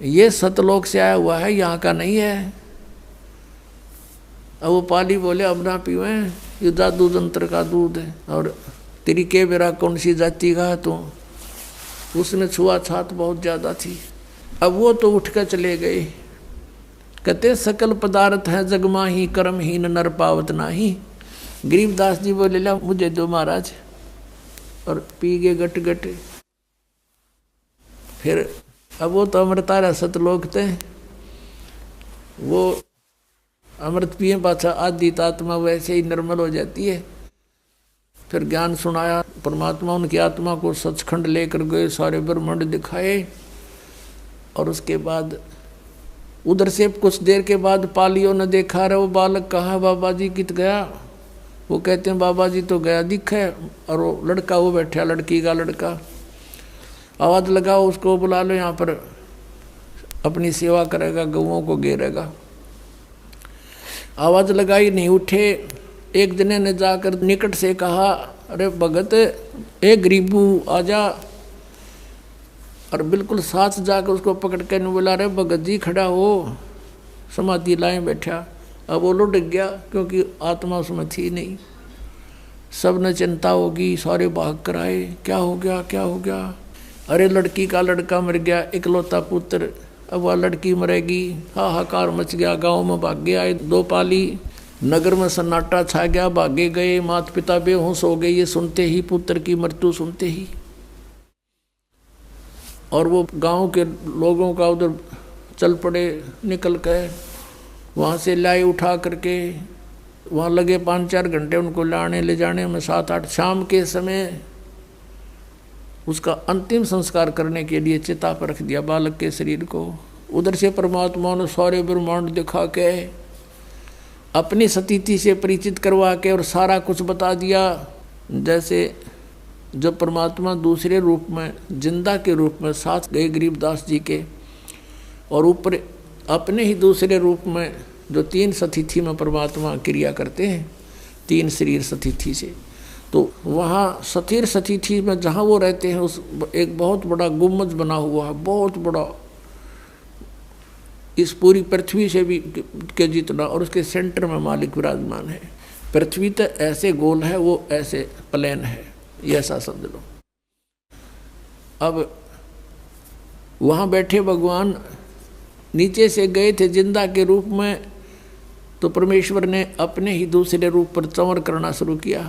ये सतलोक से आया हुआ है, यहाँ का नहीं है। अब वो पाली बोले अब ना पीवे, ये जादू जंत्र का दूध है और तेरी के बेरा कौन सी जाति का है तू। उसने छुआछात बहुत ज़्यादा थी। अब वो तो उठ कर चले गए। कहते सकल पदार्थ है जगमा ही कर्महीन नर पावत नाही। गरीबदास जी बोले ला मुझे दो महाराज, और पी गए गट गट। फिर अब वो तो अमृतारा सतलोक थे, वो अमृत पिए पाछा आदि आत्मा वैसे ही निर्मल हो जाती है। फिर ज्ञान सुनाया परमात्मा, उनकी आत्मा को सचखंड लेकर गए, सारे ब्रह्मांड दिखाए। और उसके बाद उधर से कुछ देर के बाद पालियों ने देखा, रहे वो बालक कहाँ बाबा जी कित गया। वो कहते हैं बाबा जी तो गया दिखे, और वो लड़का वो बैठा, लड़की का लड़का। आवाज़ लगाओ उसको, बुला लो, यहाँ पर अपनी सेवा करेगा, गऊओं को घेरेगा। आवाज़ लगाई, नहीं उठे। एक जने ने जाकर निकट से कहा, अरे भगत ए गरीबू आजा। और बिल्कुल साथ जाकर उसको पकड़ के नहीं बोला, अरे भगत जी खड़ा हो, समाधि लाए बैठा। अब वो लुट गया क्योंकि आत्मा उसमें थी नहीं। सब ने चिंता होगी, सारे भाग कर आए, क्या हो गया क्या हो गया। अरे लड़की का लड़का मर गया, इकलौता पुत्र, अब वह लड़की मरेगी। हाहाकार मच गया, गांव में भागे आए 2 पाली, नगर में सन्नाटा छा गया, भागे गए। माता पिता बेहोश हो गए ये सुनते ही, पुत्र की मृत्यु सुनते ही। और वो गांव के लोगों का उधर चल पड़े, निकल के वहाँ से लाई उठा करके। वहाँ लगे 5-4 घंटे उनको लाने ले जाने में, 7-8। शाम के समय उसका अंतिम संस्कार करने के लिए चिता पर रख दिया बालक के शरीर को। उधर से परमात्मा ने सारे ब्रह्मांड दिखा के, अपनी सतीथि से परिचित करवा के और सारा कुछ बता दिया। जैसे जब परमात्मा दूसरे रूप में, जिंदा के रूप में साथ गए गरीबदास जी के, और ऊपर अपने ही दूसरे रूप में जो 3 सतीथि में परमात्मा क्रिया करते हैं, 3 शरीर सतीथि से, तो वहाँ सतीर सतीथि में जहाँ वो रहते हैं, उस एक बहुत बड़ा गुम्बद बना हुआ है, बहुत बड़ा, इस पूरी पृथ्वी से भी के जितना, और उसके सेंटर में मालिक विराजमान है। पृथ्वी तो ऐसे गोल है, वो ऐसे प्लेन है, ये ऐसा समझ लो। अब वहाँ बैठे भगवान नीचे से गए थे जिंदा के रूप में, तो परमेश्वर ने अपने ही दूसरे रूप पर चंवर करना शुरू किया।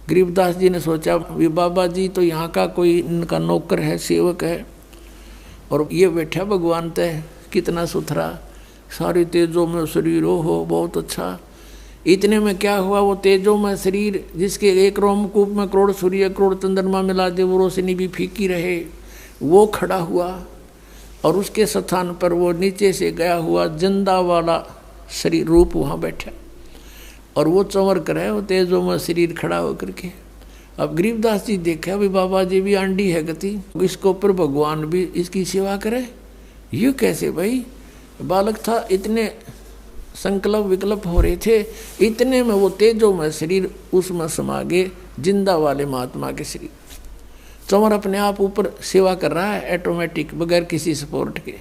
गरीबदास जी ने सोचा, वे बाबा जी तो यहाँ का कोई इनका नौकर है, सेवक है, और ये बैठा भगवान तय, कितना सुथरा, सारी तेजों में शरीर हो, बहुत अच्छा। इतने में क्या हुआ, वो तेजों में शरीर जिसके एक रोमकूप में करोड़ सूर्य करोड़ चंद्रमा मिला दे, वो रोशनी भी फीकी रहे, वो खड़ा हुआ। और उसके स्थान पर वो नीचे से गया हुआ जिंदा वाला शरीर रूप वहाँ बैठा, और वो चंवर करे, वो तेजों में शरीर खड़ा होकर के। अब गरीबदास जी देखा, भी बाबा जी भी आंडी है गति, इसके ऊपर भगवान भी इसकी सेवा करे, ये कैसे भाई। बालक था, इतने संकल्प विकल्प हो रहे थे, इतने में वो तेजों में शरीर उसमें समा गए, जिंदा वाले महात्मा के शरीर। चंवर अपने आप ऊपर सेवा कर रहा है, ऑटोमेटिक, बगैर किसी सपोर्ट के।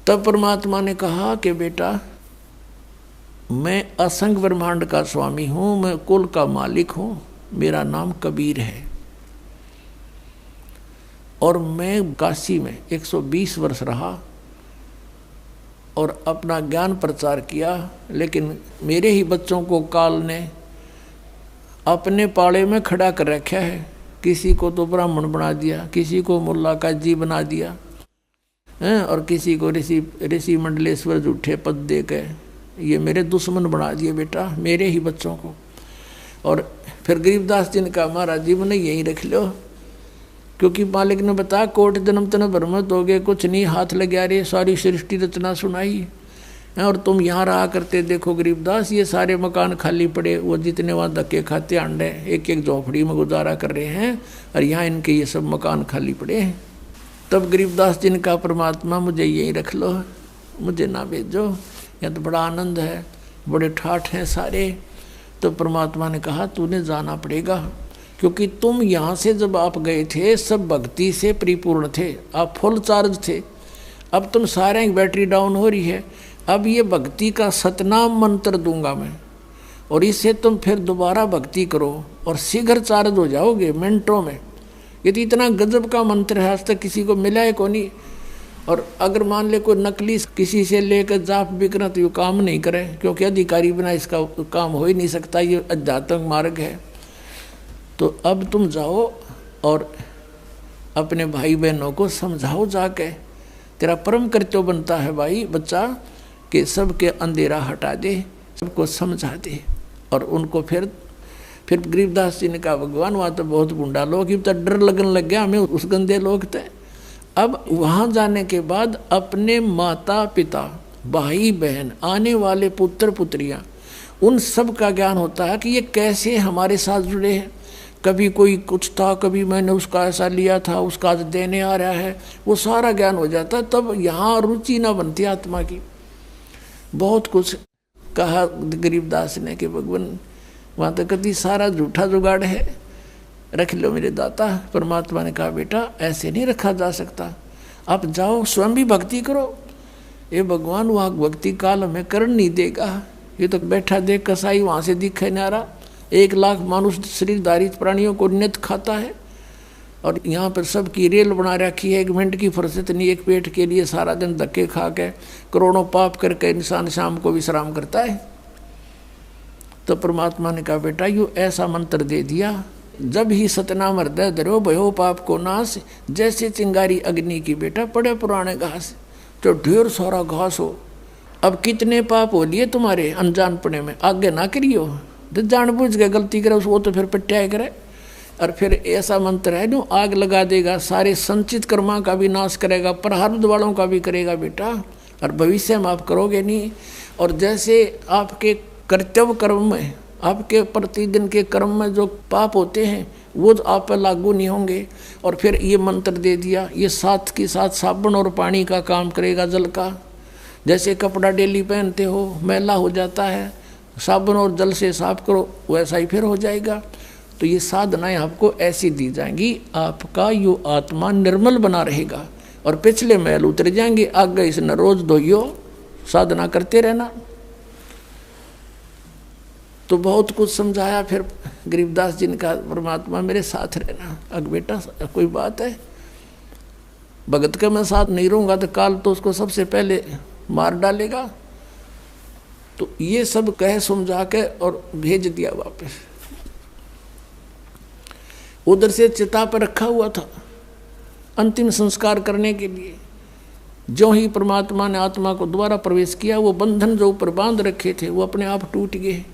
तब परमात्मा ने कहा कि बेटा, मैं असंग ब्रह्मांड का स्वामी हूँ, मैं कुल का मालिक हूँ, मेरा नाम कबीर है, और मैं काशी में 120 वर्ष रहा और अपना ज्ञान प्रचार किया। लेकिन मेरे ही बच्चों को काल ने अपने पाड़े में खड़ा कर रखा है। किसी को तो ब्राह्मण बना दिया, किसी को मुल्ला काजी बना दिया, और किसी को ऋषि मंडलेश्वर झूठे पद दे के ये मेरे दुश्मन बना दिए बेटा, मेरे ही बच्चों को। और फिर गरीबदास जी ने कहा, महाराज जी मैंने यहीं रख लो, क्योंकि मालिक ने बताया कोट जन्म तन भ्रमत हो गए, कुछ नहीं हाथ लगा रहे, सारी सृष्टि रचना सुनाई, और तुम यहाँ रहा करते। देखो गरीबदास, ये सारे मकान खाली पड़े, वो जितने वहाँ धक्के खाते अंडे, एक एक झोंपड़ी में गुजारा कर रहे हैं, और यहाँ इनके ये सब मकान खाली पड़े हैं। तब गरीबदास जी ने कहा, परमात्मा मुझे यहीं रख लो, मुझे ना भेजो, यहाँ तो बड़ा आनंद है, बड़े ठाठ हैं सारे। तो परमात्मा ने कहा, तूने जाना पड़ेगा, क्योंकि तुम यहाँ से जब आप गए थे सब भक्ति से परिपूर्ण थे, आप फुल चार्ज थे। अब तुम सारे बैटरी डाउन हो रही है, अब ये भक्ति का सतनाम मंत्र दूंगा मैं, और इससे तुम फिर दोबारा भक्ति करो और शीघ्र चार्ज हो जाओगे मिनटों में। ये तो इतना गजब का मंत्र है, आज तक किसी को मिला है को नहीं। और अगर मान ले कोई नकली किसी से लेकर जाप बिकना, तो ये काम नहीं करे, क्योंकि अधिकारी बिना इसका काम हो ही नहीं सकता, ये आध्यात्मिक मार्ग है। तो अब तुम जाओ और अपने भाई बहनों को समझाओ जाके, तेरा परम कर्तव्य बनता है भाई बच्चा, कि सबके अंधेरा हटा दे, सबको समझा दे। और उनको फिर गरीबदास जी ने कहा, भगवान वहाँ तो बहुत गुंडा लोग, तो डर लगन लग गया हमें उस गंदे लोग थे। अब वहाँ जाने के बाद अपने माता पिता, भाई बहन, आने वाले पुत्र पुत्रियाँ, उन सब का ज्ञान होता है कि ये कैसे हमारे साथ जुड़े हैं। कभी कोई कुछ था, कभी मैंने उसका ऐसा लिया था, उसका आज देने आ रहा है, वो सारा ज्ञान हो जाता। तब यहाँ रुचि ना बनती आत्मा की। बहुत कुछ कहा गरीबदास ने कि भगवान वहाँ तो कभी सारा झूठा जुगाड़ है, रख लो मेरे दाता। परमात्मा ने कहा बेटा ऐसे नहीं रखा जा सकता, आप जाओ स्वयं भी भक्ति करो। ये भगवान वहाँ भक्ति काल हमें कर नहीं देगा। ये तो बैठा देख कसाई वहाँ से दिखे ना रहा, 1 लाख मानुष शरीरधारी प्राणियों को नित खाता है, और यहाँ पर सबकी रेल बना रखी है। 1 मिनट की फुर्सत नहीं, एक पेट के लिए सारा दिन धक्के खा के करोड़ों पाप करके इंसान शाम को विश्राम करता है। तो परमात्मा ने कहा बेटा यू ऐसा मंत्र दे दिया, जब ही सतनाम हृदय धरो भयो पाप को नाश, जैसे चिंगारी अग्नि की बेटा पड़े पुराने घास। तो ढेर सारा घास हो, अब कितने पाप हो लिए तुम्हारे अनजानपने में, आगे ना करियो। तो जानबूझ के गलती करे वो तो फिर पिटाया करे। और फिर ऐसा मंत्र है जो आग लगा देगा, सारे संचित कर्मा का भी नाश करेगा, प्रारब्ध वालों का भी करेगा बेटा, और भविष्य में आप करोगे नहीं। और जैसे आपके कर्तव्य कर्म में, आपके प्रतिदिन के कर्म में जो पाप होते हैं वो तो आप पर लागू नहीं होंगे। और फिर ये मंत्र दे दिया, ये साथ के साथ साबुन और पानी का काम करेगा, जल का। जैसे कपड़ा डेली पहनते हो मैला हो जाता है, साबुन और जल से साफ करो, वैसा ही फिर हो जाएगा। तो ये साधनाएं आपको ऐसी दी जाएंगी, आपका यो आत्मा निर्मल बना रहेगा और पिछले मैल उतर जाएंगे। आगे इस न रोज धोइयो, साधना करते रहना। तो बहुत कुछ समझाया। फिर गरीबदास जी ने कहा परमात्मा मेरे साथ रहना। अग बेटा कोई बात है, भगत का मैं साथ नहीं रहूँगा तो काल तो उसको सबसे पहले मार डालेगा। तो ये सब कह समझा के और भेज दिया वापस। उधर से चिता पर रखा हुआ था अंतिम संस्कार करने के लिए। जो ही परमात्मा ने आत्मा को दोबारा प्रवेश किया, वो बंधन जो ऊपर बांध रखे थे वो अपने आप टूट गए।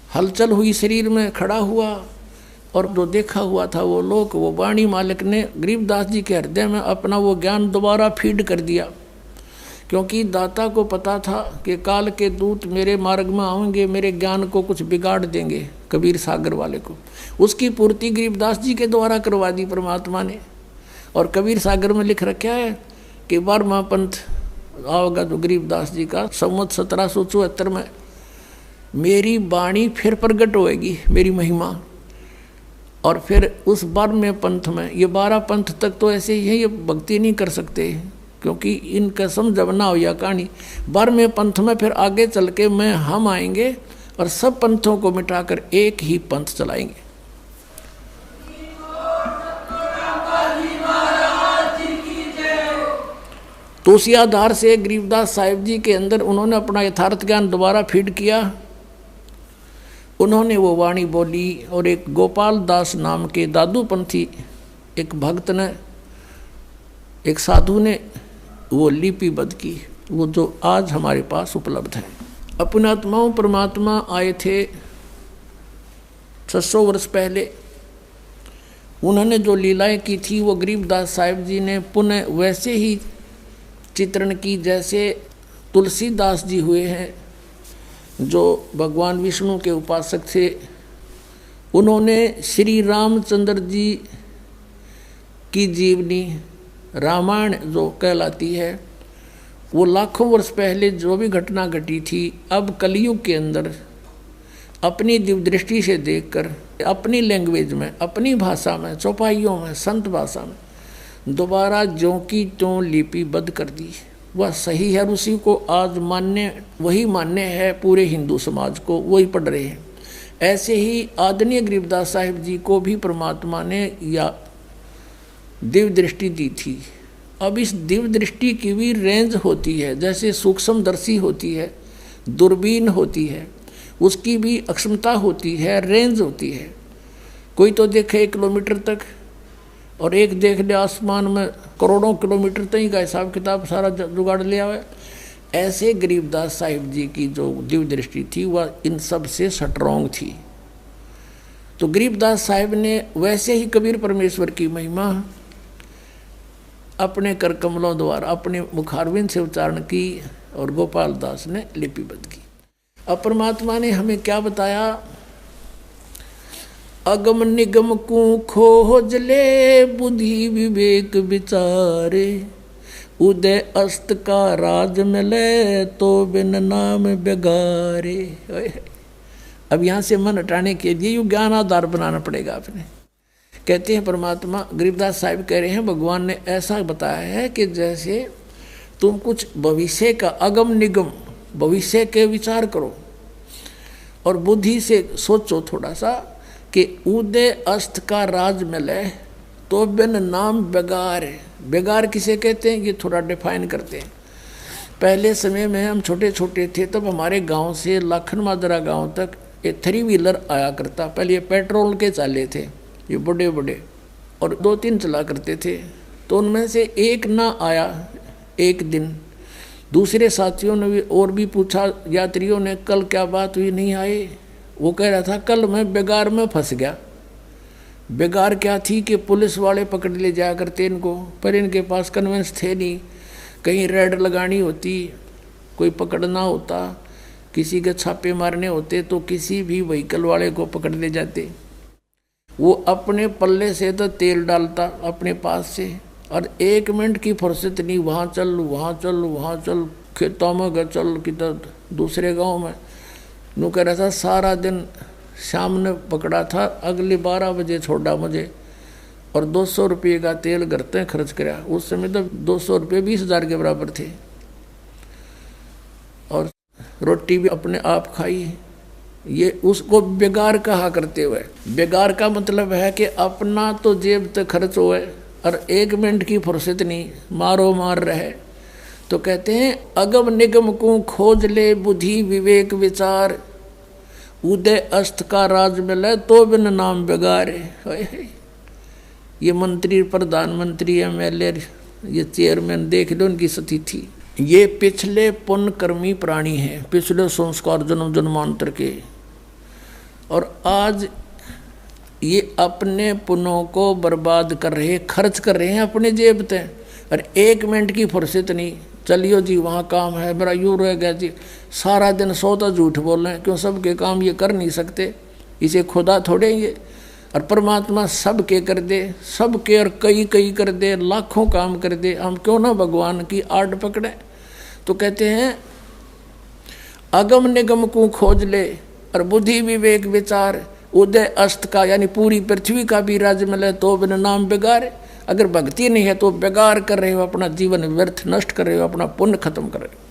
हलचल हुई, शरीर में खड़ा हुआ, और जो देखा हुआ था वो लोग, वो वाणी मालिक ने गरीबदास जी के हृदय में अपना वो ज्ञान दोबारा फीड कर दिया। क्योंकि दाता को पता था कि काल के दूत मेरे मार्ग में आएंगे, मेरे ज्ञान को कुछ बिगाड़ देंगे, कबीर सागर वाले को। उसकी पूर्ति गरीबदास जी के द्वारा करवा दी परमात्मा ने। और कबीर सागर में लिख रखा है कि 12वां पंथ आओगा जो गरीबदास जी का, संवत 1774 में मेरी वाणी फिर प्रकट होएगी, मेरी महिमा। और फिर उस 12वें पंथ में, ये 12 पंथ तक तो ऐसे ही है, ये भक्ति नहीं कर सकते क्योंकि इनका समझ ना हो या कहानी। 12वें पंथ में फिर आगे चल के हम आएंगे और सब पंथों को मिटाकर एक ही पंथ चलाएंगे। तो उसी आधार से गरीबदास साहिब जी के अंदर उन्होंने अपना यथार्थ ज्ञान दोबारा फीड किया। उन्होंने वो वाणी बोली, और एक गोपाल दास नाम के दादूपंथी एक भक्त ने, एक साधु ने वो लिपिबद्ध की, वो जो आज हमारे पास उपलब्ध है। अपने आत्माओं परमात्मा आए थे 600 वर्ष पहले। उन्होंने जो लीलाएं की थी वो गरीबदास साहिब जी ने पुनः वैसे ही चित्रण की जैसे तुलसीदास जी हुए हैं, जो भगवान विष्णु के उपासक थे। उन्होंने श्री रामचंद्र जी की जीवनी रामायण जो कहलाती है, वो लाखों वर्ष पहले जो भी घटना घटी थी, अब कलयुग के अंदर अपनी दिव्य दृष्टि से देखकर अपनी लैंग्वेज में, अपनी भाषा में, चौपाइयों में, संत भाषा में दोबारा ज्यों की त्यों लिपिबद्ध कर दी। वह सही है, उसी को आज मान्य, वही मान्य है पूरे हिंदू समाज को, वही पढ़ रहे हैं। ऐसे ही आदरणीय गरीबदास साहिब जी को भी परमात्मा ने या दिव्य दृष्टि दी थी। अब इस दिव्य दृष्टि की भी रेंज होती है, जैसे सूक्ष्मदर्शी होती है, दूरबीन होती है, उसकी भी अक्षमता होती है, रेंज होती है। कोई तो देखे 1 किलोमीटर तक और एक देख ले आसमान में करोड़ों किलोमीटर तक का हिसाब किताब सारा जुगाड़ लिया हुआ है। ऐसे गरीबदास साहिब जी की जो दिव्य दृष्टि थी वह इन सब से स्ट्रॉन्ग थी। तो गरीबदास साहिब ने वैसे ही कबीर परमेश्वर की महिमा अपने कर कमलों द्वारा अपने मुखारविंद से उच्चारण की और गोपाल दास ने लिपिबद्ध की। अब परमात्मा ने हमें क्या बताया? अगम निगम को खोज ले बुद्धि विवेक विचारे, उदय अस्त का राज मिले तो बिन नाम बेगारे। अब यहाँ से मन हटाने के लिए यू ज्ञान आधार बनाना पड़ेगा आपने। कहते हैं परमात्मा, गरीबदास साहिब कह रहे हैं भगवान ने ऐसा बताया है कि जैसे तुम कुछ भविष्य का अगम निगम भविष्य के विचार करो और बुद्धि से सोचो थोड़ा सा कि उदय अस्त का राज मिले तो बिन नाम बेगार। बेगार किसे कहते हैं ये थोड़ा डिफाइन करते हैं। पहले समय में हम छोटे छोटे थे तब हमारे गांव से लाखन माजरा गांव तक एक 3 व्हीलर आया करता। पहले ये पेट्रोल के चाले थे, ये बड़े बड़े, और 2-3 चला करते थे। तो उनमें से एक ना आया एक दिन। दूसरे साथियों ने भी और भी पूछा, यात्रियों ने, कल क्या बात हुई नहीं आए? वो कह रहा था कल मैं बेगार में फंस गया। बेगार क्या थी कि पुलिस वाले पकड़ ले जाया करते इनको, पर इनके पास कन्वेंस थे नहीं। कहीं रेड लगानी होती, कोई पकड़ना होता, किसी के छापे मारने होते तो किसी भी व्हीकल वाले को पकड़ ले जाते। वो अपने पल्ले से तो तेल डालता अपने पास से, और 1 मिनट की फुर्सत नहीं, वहाँ चल वहाँ चल वहाँ चल, खेतों में गए चल, किधर दूसरे गांव में। नू कह रहा था सारा दिन शाम ने पकड़ा था, अगले 12 बजे छोड़ा मुझे, और 200 रुपये का तेल घर तक खर्च कराया। उस समय तो 200 रुपये 20,000 के बराबर थे, और रोटी भी अपने आप खाई। ये उसको बेगार कहा करते हुए, बेगार का मतलब है कि अपना तो जेब तक खर्च हुए और 1 मिनट की फुर्सत नहीं, मारो मार रहे। तो कहते हैं अगम निगम को खोज ले बुद्धि विवेक विचार, उदय अस्त का राज मिले तो बिन नाम बेगारे। ये मंत्री, प्रधानमंत्री, एमएलए, ये चेयरमैन, देख लो उनकी स्थिति। ये पिछले पुण्य कर्मी प्राणी हैं, पिछले संस्कार जन्म जन्मांतर के, और आज ये अपने पुण्यों को बर्बाद कर रहे, खर्च कर रहे हैं अपने जेब से, और 1 मिनट की फुर्सत नहीं। चलियो जी वहाँ काम है, मेरा यूँ रह गया जी। सारा दिन सोता झूठ बोल रहे हैं, क्यों? सबके काम ये कर नहीं सकते, इसे खुदा थोड़े ये। और परमात्मा सबके कर दे, सबके और कई कई कर दे, लाखों काम कर दे, हम क्यों ना भगवान की आड़ पकड़े। तो कहते हैं अगम निगम को खोज ले और बुद्धि विवेक विचार, उदय अस्त का यानी पूरी पृथ्वी का भी राज्य मिले तो बिन नाम बेगार। अगर भक्ति नहीं है तो बेगार कर रहे हो, अपना जीवन व्यर्थ नष्ट कर रहे हो, अपना पुण्य खत्म कर रहे हो।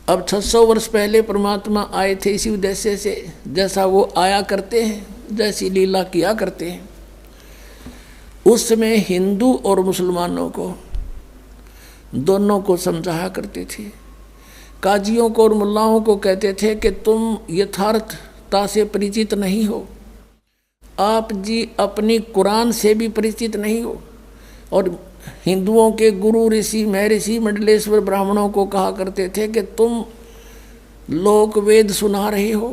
अब 600 वर्ष पहले परमात्मा आए थे इसी उद्देश्य से, जैसा वो आया करते हैं, जैसी लीला किया करते हैं। उस समय हिंदू और मुसलमानों को दोनों को समझाया करते थे। काजियों को और मुल्लाओं को कहते थे कि तुम यथार्थता से परिचित नहीं हो, आप जी अपनी कुरान से भी परिचित नहीं हो। और हिंदुओं के गुरु ऋषि महर्षि मंडलेश्वर ब्राह्मणों को कहा करते थे कि तुम लोक वेद सुना रहे हो,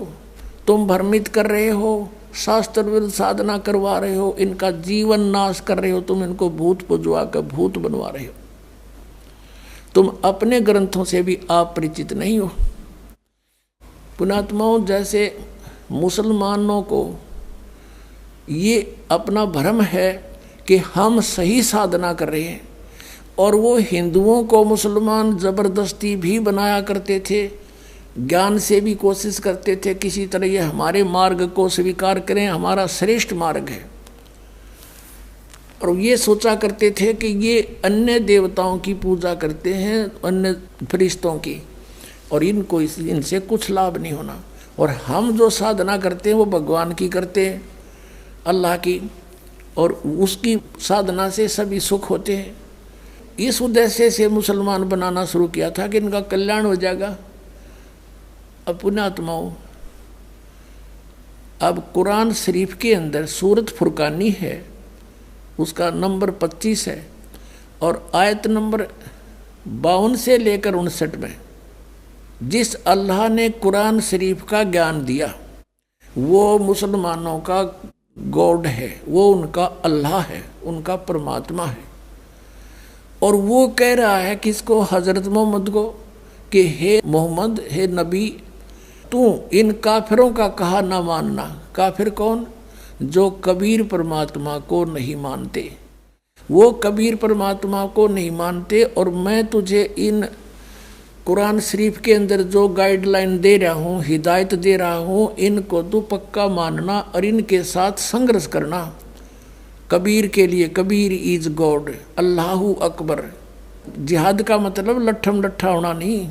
तुम भ्रमित कर रहे हो, शास्त्र विरुद्ध साधना करवा रहे हो, इनका जीवन नाश कर रहे हो, तुम इनको भूत पुजवा कर भूत बनवा रहे हो, तुम अपने ग्रंथों से भी आप परिचित नहीं हो। पुणात्माओं, जैसे मुसलमानों को ये अपना भ्रम है कि हम सही साधना कर रहे हैं, और वो हिंदुओं को मुसलमान जबरदस्ती भी बनाया करते थे, ज्ञान से भी कोशिश करते थे किसी तरह ये हमारे मार्ग को स्वीकार करें, हमारा श्रेष्ठ मार्ग है। और ये सोचा करते थे कि ये अन्य देवताओं की पूजा करते हैं, अन्य फरिश्तों की, और इनको इनसे कुछ लाभ नहीं होना, और हम जो साधना करते हैं वो भगवान की करते हैं, अल्लाह की, और उसकी साधना से सभी सुख होते हैं। इस उद्देश्य से मुसलमान बनाना शुरू किया था कि इनका कल्याण हो जाएगा। अब पुण्यात्माओं, अब कुरान शरीफ के अंदर सूरत फुरकानी है, उसका नंबर 25 है, और आयत नंबर 52 से लेकर 59 में जिस अल्लाह ने कुरान शरीफ का ज्ञान दिया वो मुसलमानों का गॉड है, वो उनका अल्लाह है, उनका परमात्मा है। और वो कह रहा है किसको? हजरत मोहम्मद को, कि हे मोहम्मद, हे नबी, तू इन काफिरों का कहा ना मानना। काफिर कौन? जो कबीर परमात्मा को नहीं मानते, वो कबीर परमात्मा को नहीं मानते। और मैं तुझे इन कुरान शरीफ के अंदर जो गाइडलाइन दे रहा हूँ, हिदायत दे रहा हूँ, इनको तू पक्का मानना और इनके साथ संघर्ष करना। कबीर के लिए, कबीर इज गॉड, अल्लाहू अकबर। जिहाद का मतलब लट्ठम लट्ठा होना नहीं।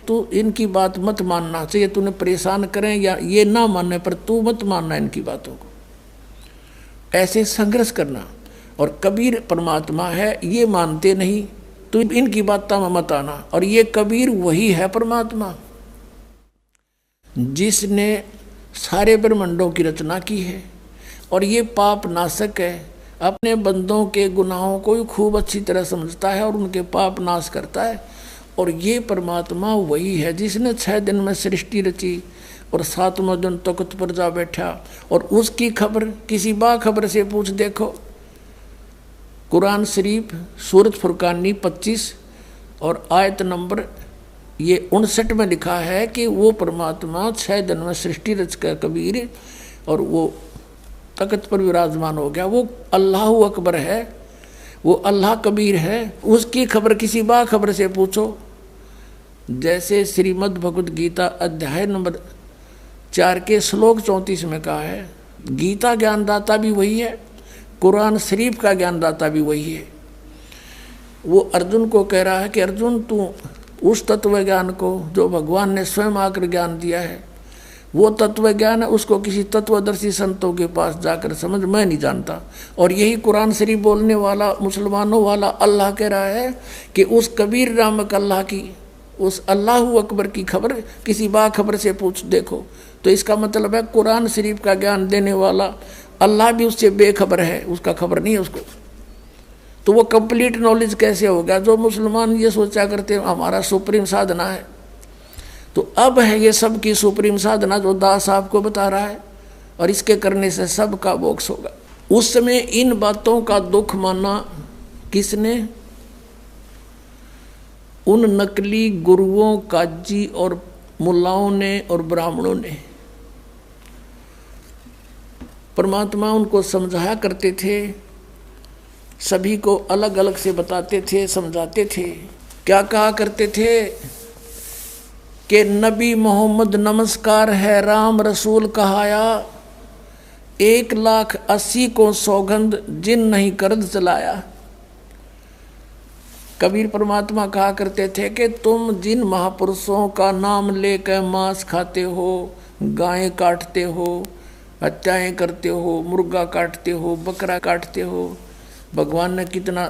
तू इनकी बात मत मानना, चाहिए तूने परेशान करें या ये ना मानने पर तू मत मानना इनकी बातों को, ऐसे संघर्ष करना। और कबीर परमात्मा है ये मानते नहीं, तो इनकी बातों में मत आना। और ये कबीर वही है परमात्मा जिसने सारे ब्रह्मांडों की रचना की है, और ये पाप नाशक है, अपने बंदों के गुनाहों को खूब अच्छी तरह समझता है और उनके पाप नाश करता है। और ये परमात्मा वही है जिसने 6 दिन में सृष्टि रची और 7वां दिन तख्त पर जा बैठा। और उसकी खबर किसी बाखबर से पूछ देखो। कुरान शरीफ सूरत फुरकानी 25 और आयत नंबर ये 59 में लिखा है कि वो परमात्मा 6 दिन में सृष्टि रच कर कबीर और वो तख्त पर विराजमान हो गया। वो अल्लाह अकबर है, वो अल्लाह कबीर है। उसकी खबर किसी बाखबर से पूछो। जैसे श्रीमद् भगवद गीता अध्याय नंबर 4 के श्लोक 34 में कहा है, गीता ज्ञानदाता भी वही है, कुरान शरीफ का ज्ञानदाता भी वही है। वो अर्जुन को कह रहा है कि अर्जुन तू उस तत्व ज्ञान को जो भगवान ने स्वयं आकर ज्ञान दिया है, वो तत्व ज्ञान है, उसको किसी तत्वदर्शी संतों के पास जाकर समझ, मैं नहीं जानता। और यही कुरान शरीफ बोलने वाला मुसलमानों वाला अल्लाह कह रहा है कि उस कबीर नामक अल्लाह की, उस अल्लाह अकबर की खबर किसी बाखबर से पूछ देखो। तो इसका मतलब है कुरान शरीफ का ज्ञान देने वाला अल्लाह भी उससे बेखबर है, उसका खबर नहीं है उसको। तो वो कंप्लीट नॉलेज कैसे होगा? जो मुसलमान ये सोचा करते हैं हमारा सुप्रीम साधना है, तो अब है ये सब की सुप्रीम साधना जो दास आपको बता रहा है, और इसके करने से सबका मोक्ष होगा। उस समय इन बातों का दुख माना किसने? उन नकली गुरुओं, काजी और मुल्लाओं ने और ब्राह्मणों ने। परमात्मा उनको समझाया करते थे, सभी को अलग अलग से बताते थे, समझाते थे। क्या कहा करते थे कि नबी मोहम्मद नमस्कार है, राम रसूल कहाया, 1,80,000 को सौगंध जिन नहीं करद चलाया। कबीर परमात्मा कहा करते थे कि तुम जिन महापुरुषों का नाम लेकर मांस खाते हो, गायें काटते हो, हत्याएं करते हो, मुर्गा काटते हो, बकरा काटते हो, भगवान ने कितना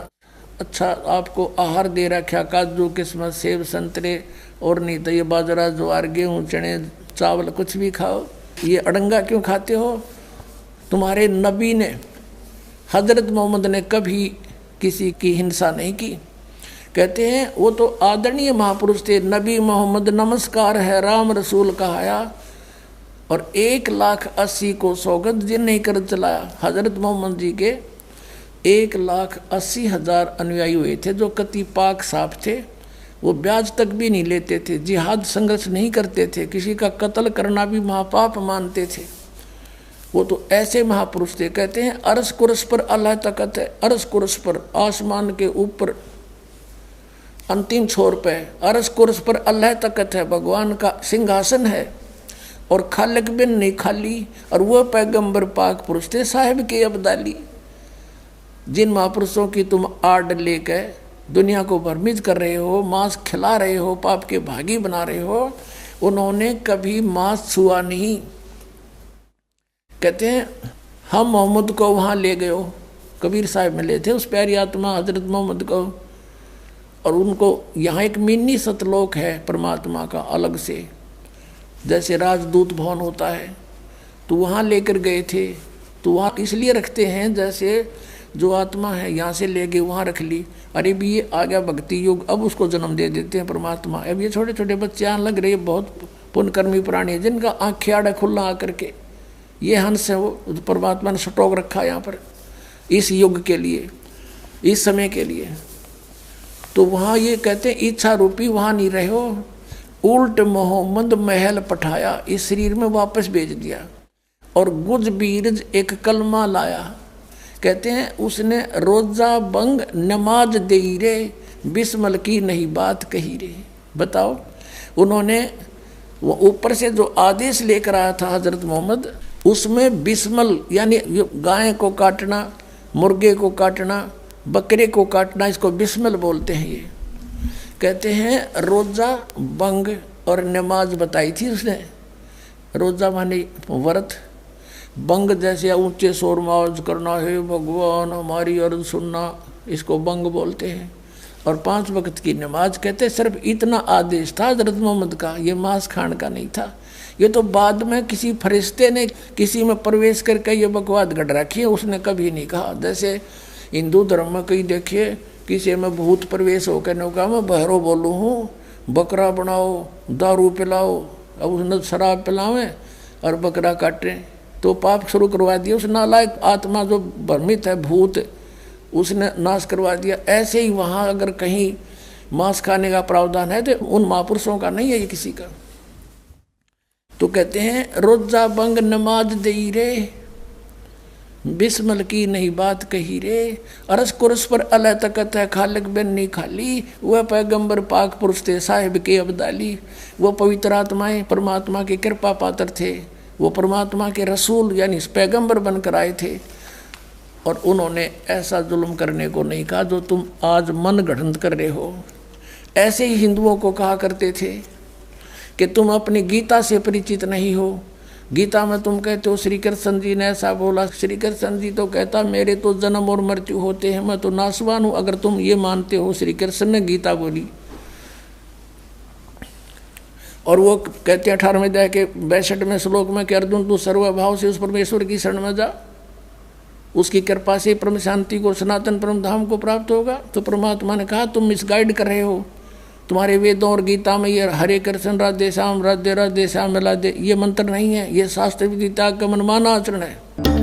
अच्छा आपको आहार दे रखा, काजू किस्मत सेब संतरे, और नहीं तो ये बाजरा ज्वार गेहूँ चने चावल कुछ भी खाओ, ये अड़ंगा क्यों खाते हो? तुम्हारे नबी ने, हजरत मोहम्मद ने कभी किसी की हिंसा नहीं की। कहते हैं वो तो आदरणीय महापुरुष थे। नबी मोहम्मद नमस्कार है, राम रसूल कहाया, और 1,80,000 को सौगंध जिन नहीं कर चलाया। हजरत मोहम्मद जी के 1,80,000 अनुयायी हुए थे जो कति पाक साफ थे। वो ब्याज तक भी नहीं लेते थे, जिहाद संघर्ष नहीं करते थे, किसी का कत्ल करना भी महापाप मानते थे। वो तो ऐसे महापुरुष थे। कहते हैं अरस कुरस पर अल्लाह तकत है, अरस कुरस पर आसमान के ऊपर अंतिम छोर पे अरस कुरस पर अल्लाह तकत है, भगवान का सिंहासन है, और खालिक बिन नहीं खाली। और वह पैगंबर पाक पुरुष थे साहिब के अब्दाली, जिन महापुरुषों की तुम आड़ लेकर दुनिया को भ्रमित कर रहे हो, मांस खिला रहे हो, पाप के भागी बना रहे हो, उन्होंने कभी मांस छुआ नहीं। कहते हैं हम मोहम्मद को वहाँ ले गए हो, कबीर साहब मिले थे उस प्यारी आत्मा हजरत मोहम्मद को, और उनको यहाँ एक मिनी सतलोक है परमात्मा का अलग से, जैसे राजदूत भवन होता है, तो वहाँ लेकर गए थे। तो वहाँ इसलिए रखते हैं जैसे जो आत्मा है यहाँ से ले गए वहाँ रख ली, अरे भी ये आ गया भक्ति युग, अब उसको जन्म दे देते हैं परमात्मा। अब ये छोटे छोटे बच्चे यहाँ लग रहे, बहुत पुण्यकर्मी प्राणी है जिनका आँख आड़ा खुला आकर के, ये हंस है वो परमात्मा ने स्टॉक रखा यहाँ पर इस युग के लिए, इस समय के लिए। तो वहाँ ये कहते हैं इच्छा रूपी वहाँ नहीं रहे हो, उल्ट मोहम्मद महल पठाया, इस शरीर में वापस भेज दिया। और गुज बीरज एक कलमा लाया, कहते हैं उसने रोजा बंग नमाज दे रे, बिस्मल की नहीं बात कही रे। बताओ, उन्होंने वो ऊपर से जो आदेश लेकर आया था हजरत मोहम्मद, उसमें बिस्मल यानी गाय को काटना, मुर्गे को काटना, बकरे को काटना, इसको बिस्मल बोलते हैं। ये कहते हैं रोजा बंग और नमाज बताई थी उसने। रोजा माने व्रत, बंग जैसे ऊंचे शोर माज करना, है भगवान हमारी अर्ज सुनना, इसको बंग बोलते हैं। और 5 वक्त की नमाज, कहते सिर्फ इतना आदेश था हजरत मोहम्मद का, ये मांस खाने का नहीं था। ये तो बाद में किसी फरिश्ते ने किसी में प्रवेश करके ये बकवाद गढ़ रखी है, उसने कभी नहीं कहा। जैसे हिंदू धर्म में कहीं देखिए किसी में भूत प्रवेश होकर ने कहा मैं बहरो बोलूँ हूँ, बकरा बनाओ, दारू पिलाओ, अब उसने शराब पिलावें और बकरा काटें, तो पाप शुरू करवा दिया। उस नालायक आत्मा जो भ्रमित है, भूत, उसने नाश करवा दिया। ऐसे ही वहाँ अगर कहीं मांस खाने का प्रावधान है तो उन महापुरुषों का नहीं है, ये किसी का। तो कहते हैं रोजा बंग नमाज दई रे, बिस्मल की नहीं बात कही रे, अरस कुरस पर अल्लाह तकत है खालिक बिन नहीं खाली, वह पैगंबर पाक पुरुष थे साहिब के अब्दाली। वो पवित्र आत्माएं परमात्मा के कृपा पात्र थे, वो परमात्मा के रसूल यानी पैगंबर बनकर आए थे। और उन्होंने ऐसा जुल्म करने को नहीं कहा जो तुम आज मन गढ़ंत कर रहे हो। ऐसे ही हिंदुओं को कहा करते थे कि तुम अपनी गीता से परिचित नहीं हो। गीता में तुम कहते हो श्री कृष्ण जी ने ऐसा बोला, श्री कृष्ण जी तो कहता मेरे तो जन्म और मृत्यु होते हैं, मैं तो नासवान हूँ। अगर तुम ये मानते हो श्री कृष्ण ने गीता बोली, और वो कहते हैं 18वें अध्याय के 62वें श्लोक में कि अर्जुन तू सर्वभाव से उस परमेश्वर की शरण में जा, उसकी कृपा से परम शांति को, सनातन परम धाम को प्राप्त होगा। तो परमात्मा ने कहा तुम मिसगाइड कर रहे हो, तुम्हारे वेदों और गीता में ये हरे कृष्ण राधे श्याम राधे राधे श्याम राधे ये मंत्र नहीं है, ये शास्त्र विदिता का मनमाना आचरण है।